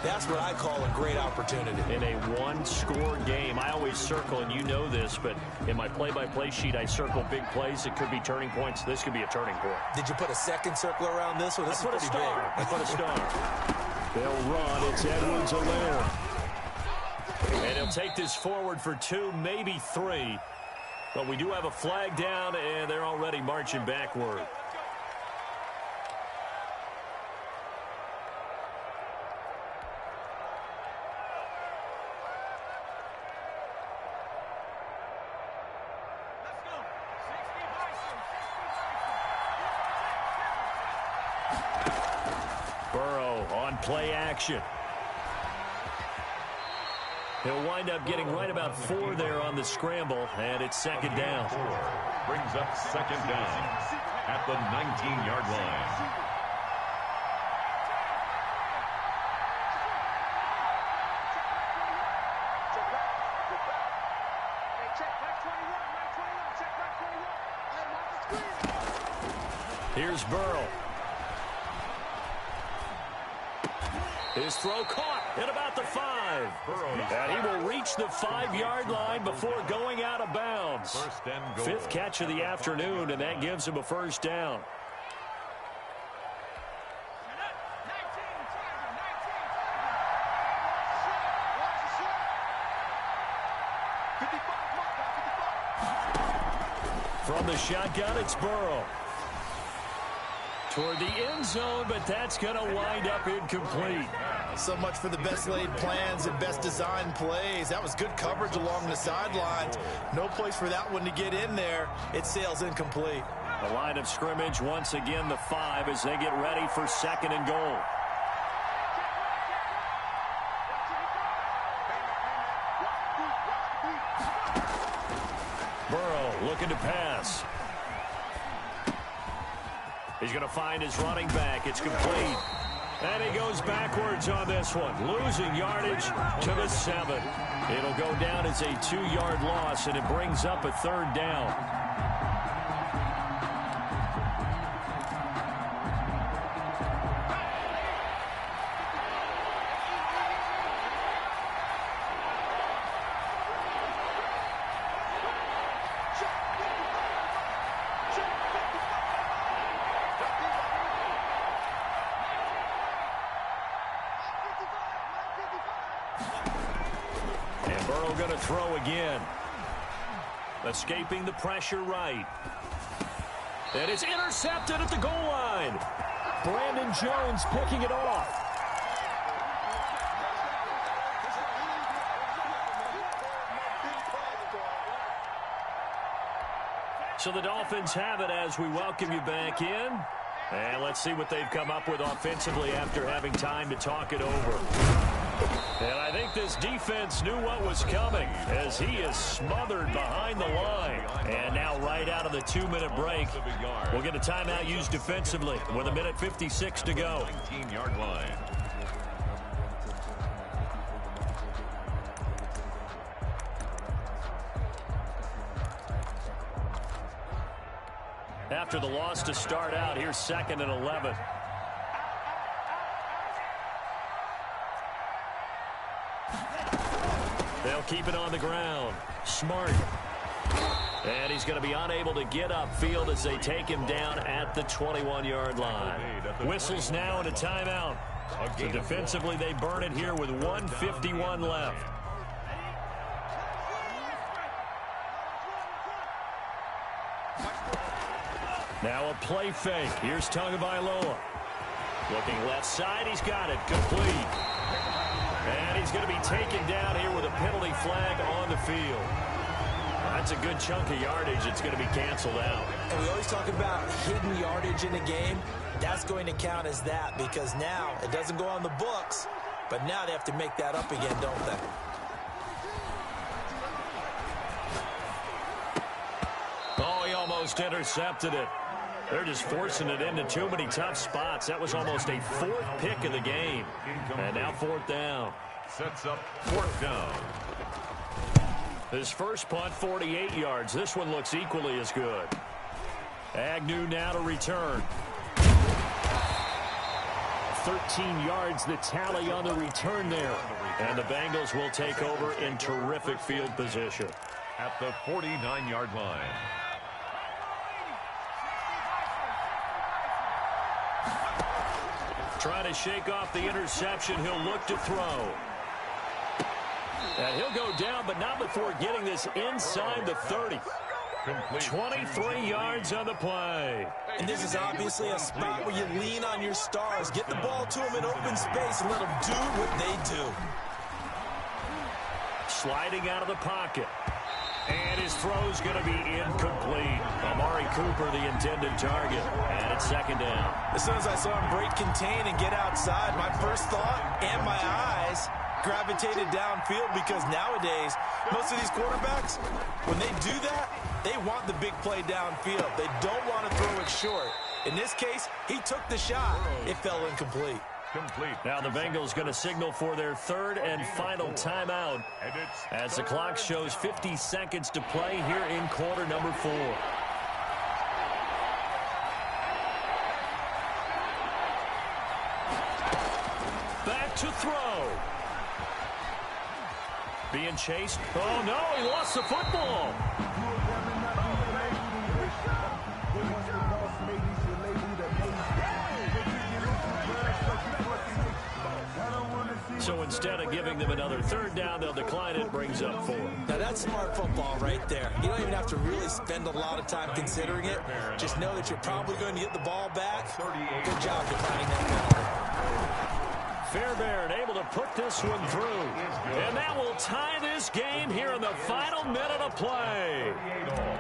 that's what I call a great opportunity. In a 1-score game, I always circle, and you know this, but in my play-by-play sheet, I circle big plays. It could be turning points. This could be a turning point. Did you put a second circle around this one? This is pretty big. I put a star. They'll run. It's Edwards-Helaire. And he'll take this forward for 2, maybe 3. But we do have a flag down, and they're already marching backward. Burrow on play action. He'll wind up getting right about 4 there on the scramble, and it's second down. Brings up second down at the 19-yard line. Here's Burrow. His throw caught at about the 5. And he will reach the 5-yard line before going out of bounds. 5th catch of the afternoon, and that gives him a first down. From the shotgun, it's Burrow. Toward the end zone, but that's going to wind up incomplete. So much for the best laid plans and best designed plays. That was good coverage along the sidelines. No place for that one to get in there. It sails incomplete. The line of scrimmage, once again, the 5 as they get ready for second and goal. Burrow looking to pass. He's going to find his running back. It's complete. And he goes backwards on this one, losing yardage to the 7. It'll go down as a 2-yard loss, and it brings up a 3rd down. Going to throw again. Escaping the pressure right. And it's intercepted at the goal line. Brandon Jones picking it off. So the Dolphins have it as we welcome you back in. And let's see what they've come up with offensively after having time to talk it over. And I think this defense knew what was coming as he is smothered behind the line. And now right out of the 2-minute break, we'll get a timeout used defensively with 1:56 to go. 19-yard line. After the loss to start out, here's 2nd and 11. They'll keep it on the ground. Smart. And he's going to be unable to get upfield as they take him down at the 21-yard line. Whistles now and a timeout. So defensively, they burn it here with 1:51 left. Now a play fake. Here's Tagovailoa. Looking left side. He's got it. Complete. And he's going to be taken down here with a penalty flag on the field. That's a good chunk of yardage. It's going to be canceled out. And we always talk about hidden yardage in a game. That's going to count as that because now it doesn't go on the books, but now they have to make that up again, don't they? Oh, he almost intercepted it. They're just forcing it into too many tough spots. That was almost a 4th pick of the game. And now 4th down. Sets up 4th down. His first punt, 48 yards. This one looks equally as good. Agnew now to return. 13 yards, the tally on the return there. And the Bengals will take over in terrific field position. At the 49-yard line. Trying to shake off the interception. He'll look to throw. And he'll go down, but not before getting this inside the 30. 23 yards on the play. And this is obviously a spot where you lean on your stars. Get the ball to them in open space and let them do what they do. Sliding out of the pocket. And his throw's going to be incomplete. Amari Cooper, the intended target. And it's second down. As soon as I saw him break contain and get outside, my first thought and my eyes gravitated downfield, because nowadays, most of these quarterbacks, when they do that, they want the big play downfield. They don't want to throw it short. In this case, he took the shot. It fell incomplete. Complete. Now the Bengals going to signal for their third and final timeout as the clock shows 50 seconds to play here in quarter number 4. Back to throw. Being chased. Oh, no, he lost the football. So instead of giving them another third down, they'll decline it. Brings up 4. Now that's smart football right there. You don't even have to really spend a lot of time considering it. Just know that you're probably going to get the ball back. Good job defining that penalty. Fairbairn able to put this one through. And that will tie this game here in the final minute of play.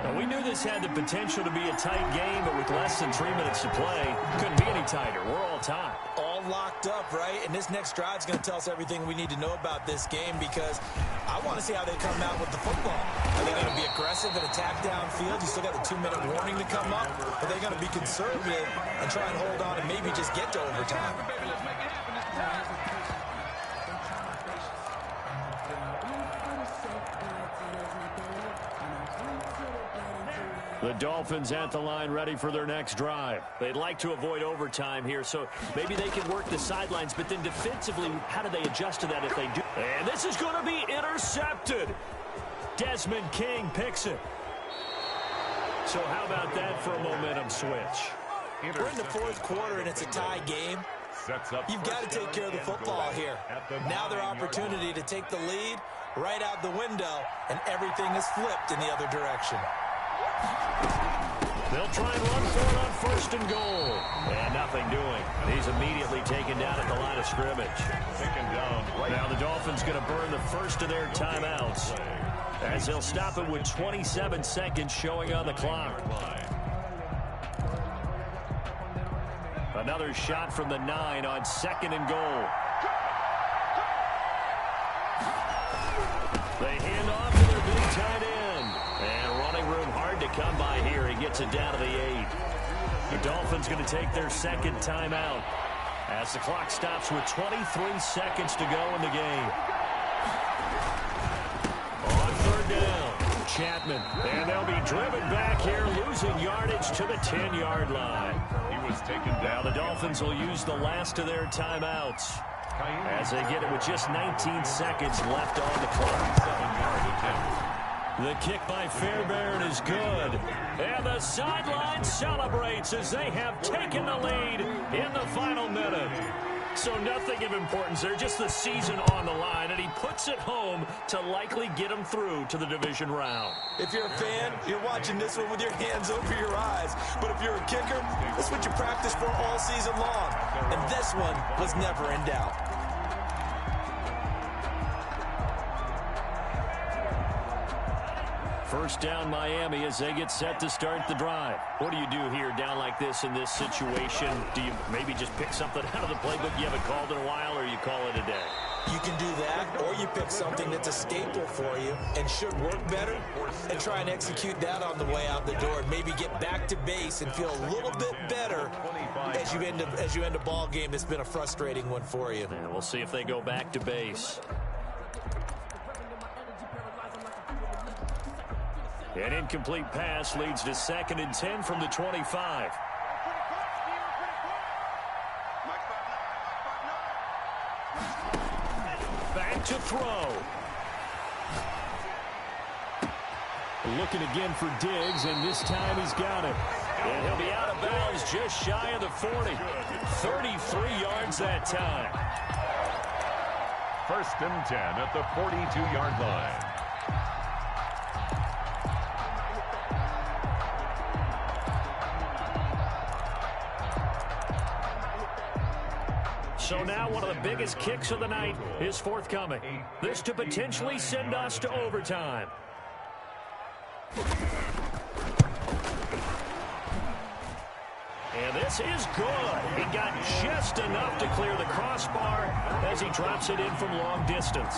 Now, we knew this had the potential to be a tight game, but with less than 3 minutes to play, couldn't be any tighter. We're all tied. All locked up, right? And this next drive is going to tell us everything we need to know about this game, because I want to see how they come out with the football. Are they going to be aggressive and attack downfield? You still got the 2-minute warning to come up. Are they going to be conservative and try and hold on and maybe just get to overtime? The Dolphins at the line, ready for their next drive. They'd like to avoid overtime here, so maybe they can work the sidelines, but then defensively, how do they adjust to that if they do? And this is going to be intercepted. Desmond King picks it. So how about that for a momentum switch? We're in the fourth quarter, and it's a tie game. You've got to take care of the football here. Now their opportunity to take the lead right out the window, and everything is flipped in the other direction. They'll try and run for it on first and goal. And nothing doing. He's immediately taken down at the line of scrimmage. Now the Dolphins going to burn the first of their timeouts, as they'll stop it with 27 seconds showing on the clock. Another shot from the 9 on second and goal. They hand off to their big tight end. And running room hard to come by here. He gets it down to the 8. The Dolphins going to take their second timeout as the clock stops with 23 seconds to go in the game. On third down, Chapman. And they'll be driven back here, losing yardage to the 10-yard line. Now the Dolphins will use the last of their timeouts as they get it with just 19 seconds left on the clock. The kick by Fairbairn is good. And the sideline celebrates as they have taken the lead in the final minute. So nothing of importance there, just the season on the line, and he puts it home to likely get him through to the division round. If you're a fan, you're watching this one with your hands over your eyes. But if you're a kicker, that's what you practice for all season long. And this one was never in doubt. First down Miami as they get set to start the drive. What do you do here down like this in this situation? Do you maybe just pick something out of the playbook you haven't called in a while, or you call it a day? You can do that, or you pick something that's a staple for you and should work better and try and execute that on the way out the door and maybe get back to base and feel a little bit better as you end a ball game that's been a frustrating one for you. And we'll see if they go back to base. An incomplete pass leads to 2nd and 10 from the 25. Back to throw. Looking again for Diggs, and this time he's got it. And he'll be out of bounds just shy of the 40. 33 yards that time. 1st and 10 at the 42-yard line. So now one of the biggest kicks of the night is forthcoming. This to potentially send us to overtime. And this is good. He got just enough to clear the crossbar as he drops it in from long distance.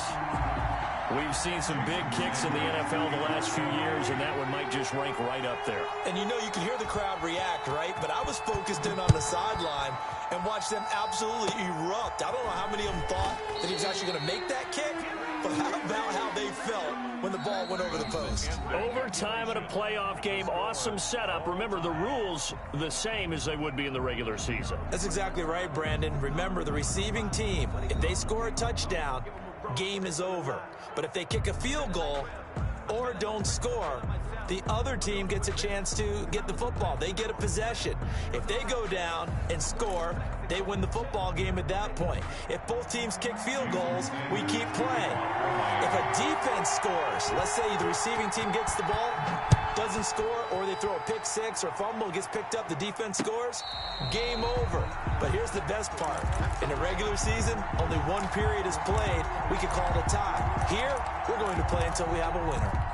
We've seen some big kicks in the NFL the last few years, and that one might just rank right up there. And you know, you can hear the crowd react, right? But I was focused in on the sideline and watched them absolutely erupt. I don't know how many of them thought that he was actually going to make that kick, but how about how they felt when the ball went over the post? Overtime in a playoff game, awesome setup. Remember, the rules the same as they would be in the regular season. That's exactly right, Brandon. Remember, the receiving team, if they score a touchdown, game is over. But if they kick a field goal or don't score, the other team gets a chance to get the football. They get a possession. If they go down and score, they win the football game at that point. If both teams kick field goals, we keep playing. If a defense scores, let's say the receiving team gets the ball, doesn't score, or they throw a pick six or fumble, gets picked up, the defense scores, game over. But here's the best part. In the regular season, only one period is played. We could call it a tie. Here, we're going to play until we have a winner.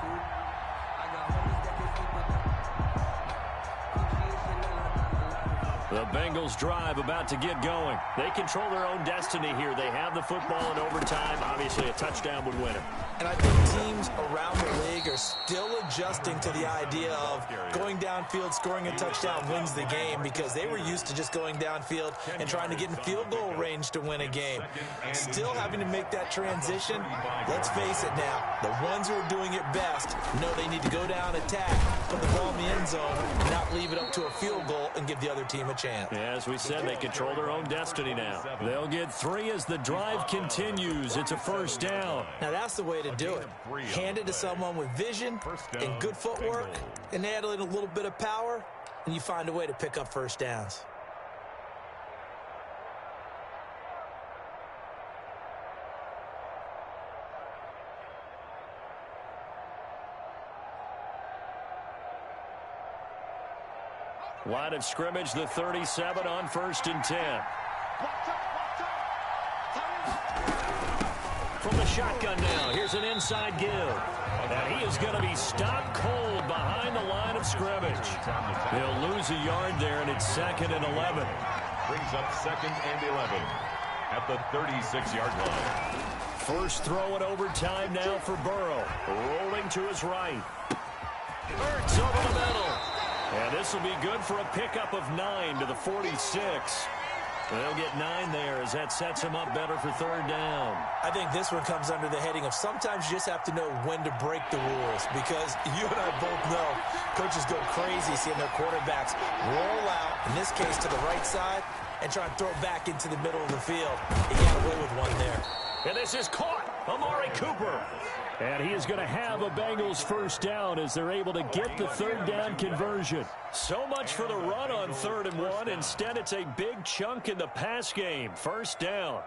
The Bengals drive about to get going. They control their own destiny here. They have the football in overtime. Obviously, a touchdown would win it. And I think teams around the league are still adjusting to the idea of going downfield, scoring a touchdown wins the game, because they were used to just going downfield and trying to get in field goal range to win a game. Still having to make that transition. Let's face it now, the ones who are doing it best know they need to go down, attack, put the ball in the end zone, not leave it up to a field goal and give the other team a chance. Yeah, as we said, they control their own destiny now. They'll get 3 as the drive continues. It's a first down. Now that's the way to do it. Hand it to someone with vision and good footwork, and add in a little bit of power, and you find a way to pick up first downs. Line of scrimmage, the 37 on 1st and 10. From the shotgun now, here's an inside give. And he is going to be stopped cold behind the line of scrimmage. He'll lose a yard there, and it's 2nd and 11. Brings up 2nd and 11 at the 36-yard line. First throw in overtime now for Burrow. Rolling to his right. Hurts over the middle. And this will be good for a pickup of 9 to the 46. They'll get 9 there as that sets him up better for 3rd down. I think this one comes under the heading of sometimes you just have to know when to break the rules, because you and I both know coaches go crazy seeing their quarterbacks roll out, in this case to the right side, and try and throw it back into the middle of the field. He got away with one there. And this is caught. Amari Cooper. And he is going to have a Bengals first down as they're able to get the 3rd down conversion. So much for the run on 3rd and 1. Instead, it's a big chunk in the pass game. First down.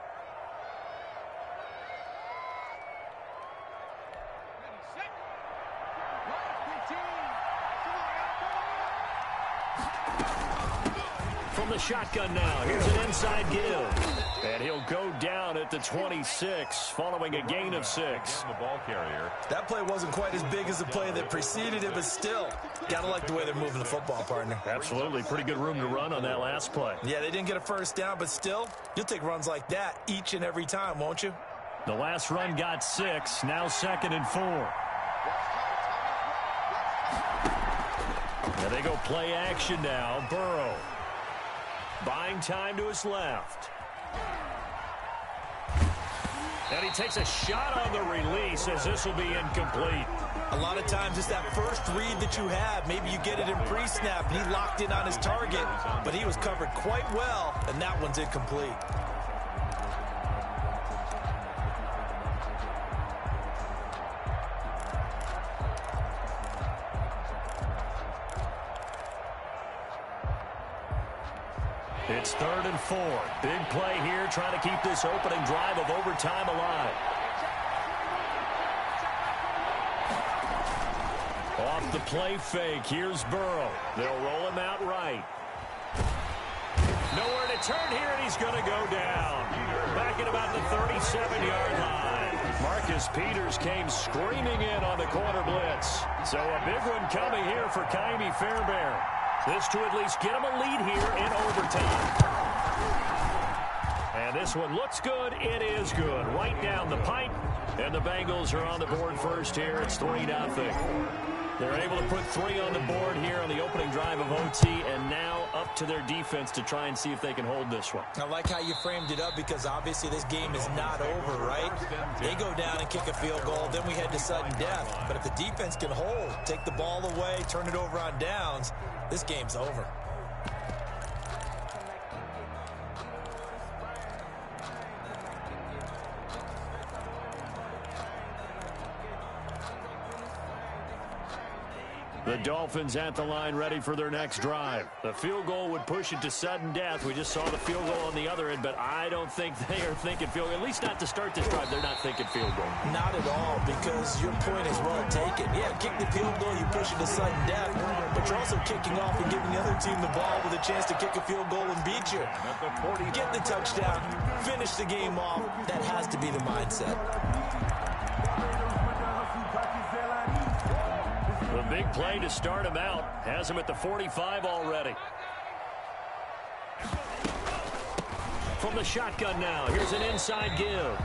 From the shotgun now, here's an inside give. And he'll go down at the 26 following a gain of 6. The ball carrier. That play wasn't quite as big as the play that preceded it, but still, gotta like the way they're moving the football, partner. Absolutely. Pretty good room to run on that last play. Yeah, they didn't get a first down, but still, you'll take runs like that each and every time, won't you? The last run got 6, now 2nd and 4. Now they go play action now. Burrow buying time to his left. And he takes a shot on the release as this will be incomplete. A lot of times it's that first read that you have. Maybe you get it in pre-snap, and he locked in on his target, but he was covered quite well, and that one's incomplete. It's 3rd and 4. Big play here, trying to keep this opening drive of overtime alive. Off the play fake, here's Burrow. They'll roll him out right. Nowhere to turn here, and he's going to go down. Back at about the 37-yard line. Marcus Peters came screaming in on the corner blitz. So a big one coming here for Kaimi Fairbairn. This to at least get them a lead here in overtime. And this one looks good. It is good. Right down the pipe. And the Bengals are on the board first here. It's 3-0. They're able to put 3 on the board here on the opening drive of OT, and now up to their defense to try and see if they can hold this one. I like how you framed it up because obviously this game is not over, right? They go down and kick a field goal, then we head to sudden death. But if the defense can hold, take the ball away, turn it over on downs, this game's over. The Dolphins at the line ready for their next drive. The field goal would push it to sudden death. We just saw the field goal on the other end, but I don't think they are thinking field goal. At least not to start this drive. They're not thinking field goal. Not at all, because your point is well taken. Yeah, kick the field goal, you push it to sudden death, but you're also kicking off and giving the other team the ball with a chance to kick a field goal and beat you. Get the touchdown, finish the game off. That has to be the mindset. The big play to start him out has him at the 45 already. From the shotgun now, here's an inside give.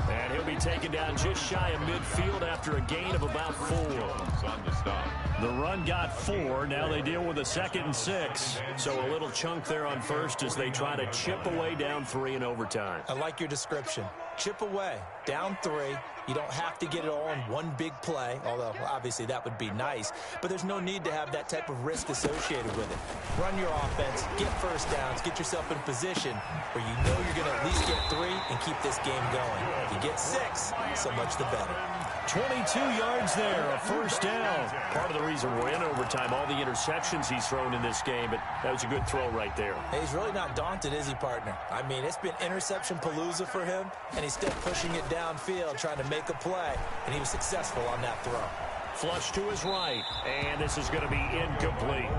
And he'll be taken down just shy of midfield after a gain of about 4. The run got 4. Now they deal with a 2nd and 6. So a little chunk there on first as they try to chip away down 3 in overtime. I like your description. Chip away, down 3. You don't have to get it all in one big play, although obviously that would be nice. But there's no need to have that type of risk associated with it. Run your offense, get first downs, get yourself in a position where you know you're going to at least get 3 and keep this game going. If you get 6, so much the better. 22 yards there, a first down. Part of the reason we're in overtime, all the interceptions he's thrown in this game, but that was a good throw right there. Hey, he's really not daunted, is he, partner? I mean, it's been interception palooza for him, and he's still pushing it downfield, trying to make a play, and he was successful on that throw. Flush to his right, and this is going to be incomplete.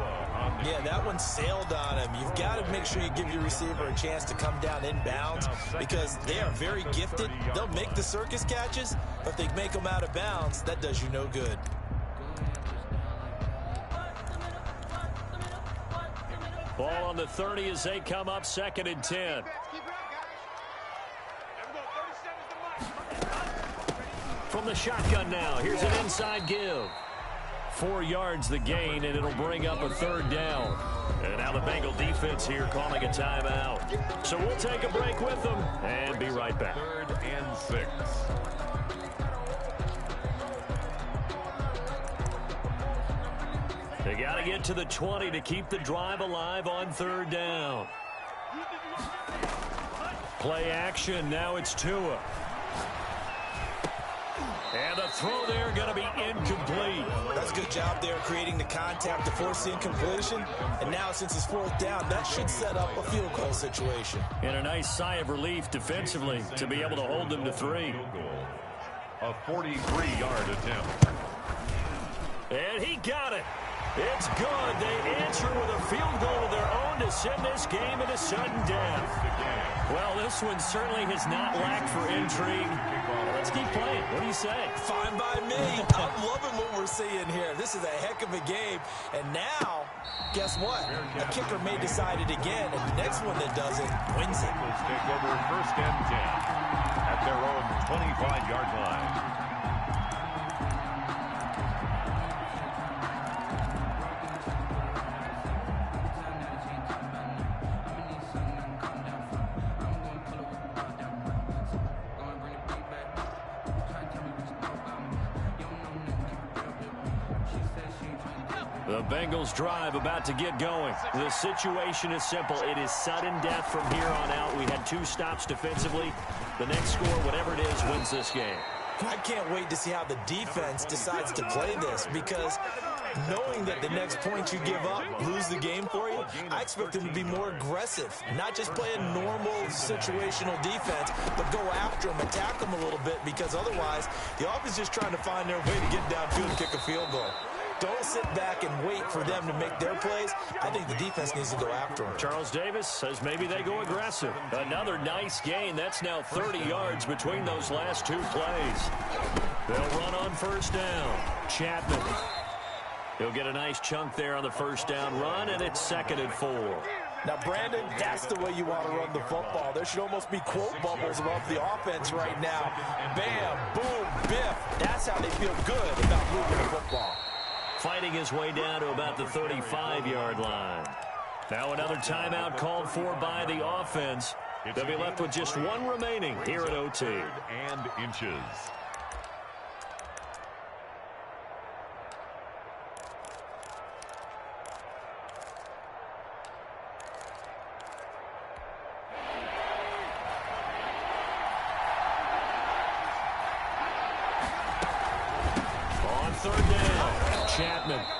Yeah, that one sailed on him. You've got to make sure you give your receiver a chance to come down inbounds because they are very gifted. They'll make the circus catches, but if they make them out of bounds, that does you no good. Ball on the 30 as they come up 2nd and 10. From the shotgun now, here's an inside give. 4 yards the gain, and it'll bring up a 3rd down. And now the Bengal defense here calling a timeout. So we'll take a break with them and be right back. 3rd and 6. They got to get to the 20 to keep the drive alive on 3rd down. Play action, now it's Tua. And the throw there going to be incomplete. That's a good job there creating the contact to force the incompletion. And now since it's 4th down, that should set up a field goal situation. And a nice sigh of relief defensively to be able to hold them to 3. A 43-yard attempt. And he got it. It's good. They answer with a field goal of their own to send this game into sudden death. Well, this one certainly has not lacked for intrigue. Let's keep playing. What do you say? Fine by me. I'm loving what we're seeing here. This is a heck of a game. And now, guess what? A kicker may decide it again, and the next one that does it wins it. Let's take over 1st and 10 at their own 25-yard line. The Bengals drive about to get going. The situation is simple. It is sudden death from here on out. We had 2 stops defensively. The next score, whatever it is, wins this game. I can't wait to see how the defense decides to play this because knowing that the next point you give up, lose the game for you, I expect them to be more aggressive. Not just play a normal situational defense, but go after them, attack them a little bit because otherwise the offense is just trying to find their way to get downfield and kick a field goal. Don't sit back and wait for them to make their plays. I think the defense needs to go after them. Charles Davis says maybe they go aggressive. Another nice gain. That's now 30 yards between those last 2 plays. They'll run on 1st down. Chapman. He'll get a nice chunk there on the first down run, and it's 2nd and 4. Now, Brandon, that's the way you want to run the football. There should almost be quote bubbles above the offense right now. Bam, boom, biff. That's how they feel good about moving the football. Fighting his way down to about the 35-yard line. Now another timeout called for by the offense. They'll be left with just one remaining here at OT. And inches.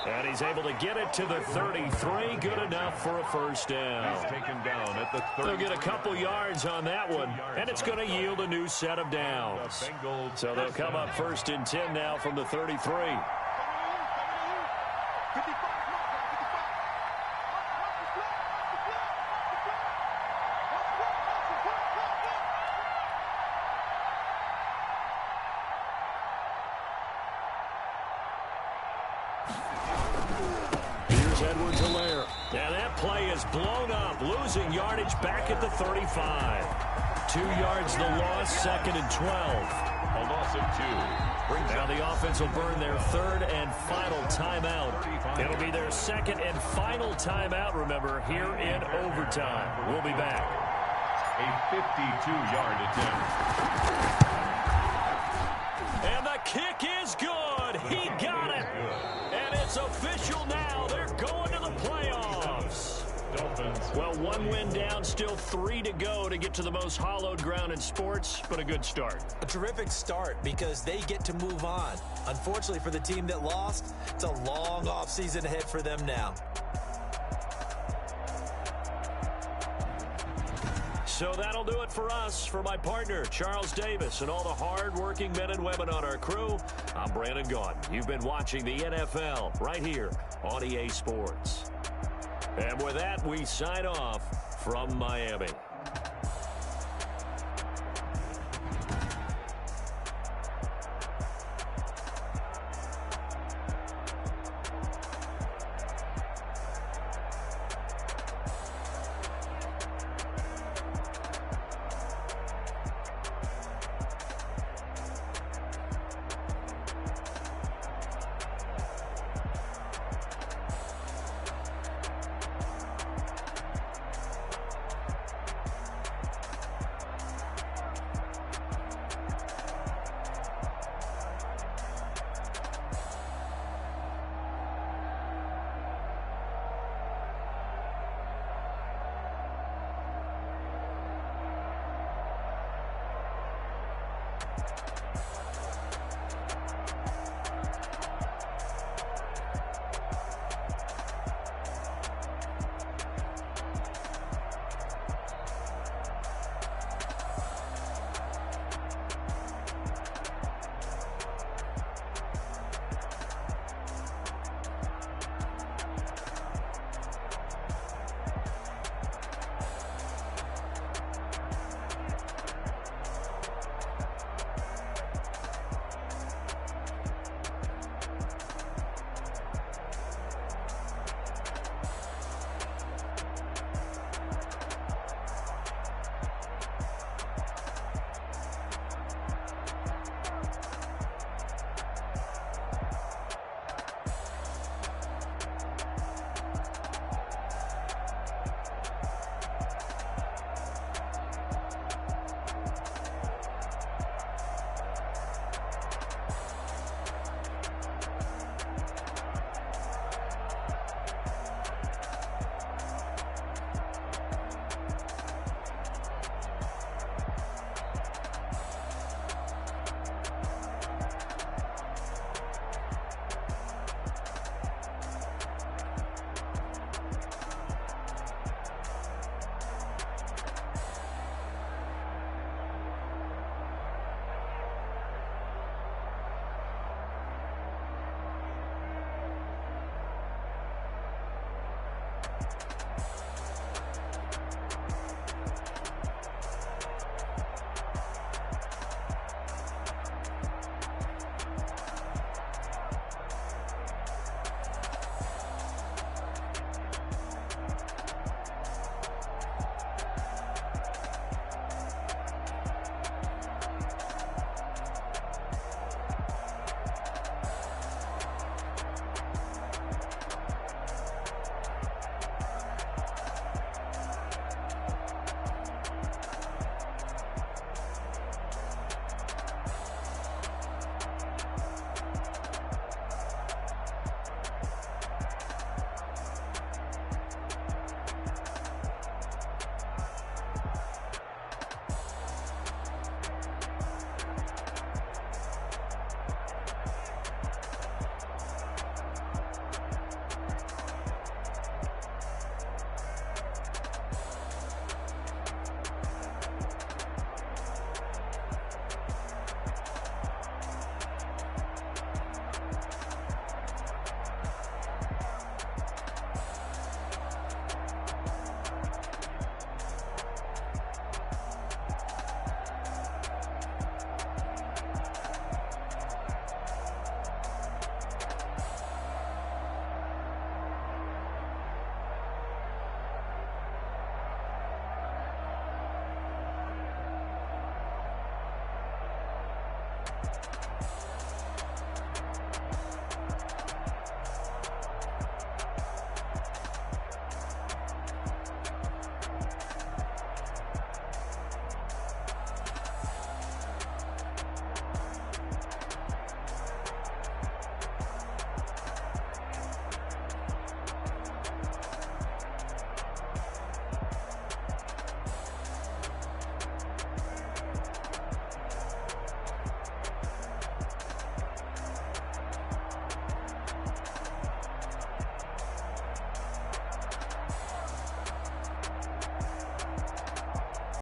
And he's able to get it to the 33. Good enough for a first down. He's taken down at the 30. They'll get a couple yards on that one, and it's going to yield a new set of downs. So they'll come up 1st and 10 now from the 33. And that play is blown up, losing yardage back at the 35. 2 yards the loss, 2nd and 12. A loss of 2. Now the offense will burn their 3rd and final timeout. It'll be their 2nd and final timeout, remember, here in overtime. We'll be back. A 52-yard attempt. And the kick is good. He got it. And it's official now. They're going to the playoffs. Well, 1 win down, still 3 to go to get to the most hallowed ground in sports, but a good start. A terrific start because they get to move on. Unfortunately for the team that lost, it's a long offseason ahead for them now. So that'll do it for us. For my partner, Charles Davis, and all the hard-working men and women on our crew, I'm Brandon Gaudin. You've been watching the NFL right here on EA Sports. And with that, we sign off from Miami.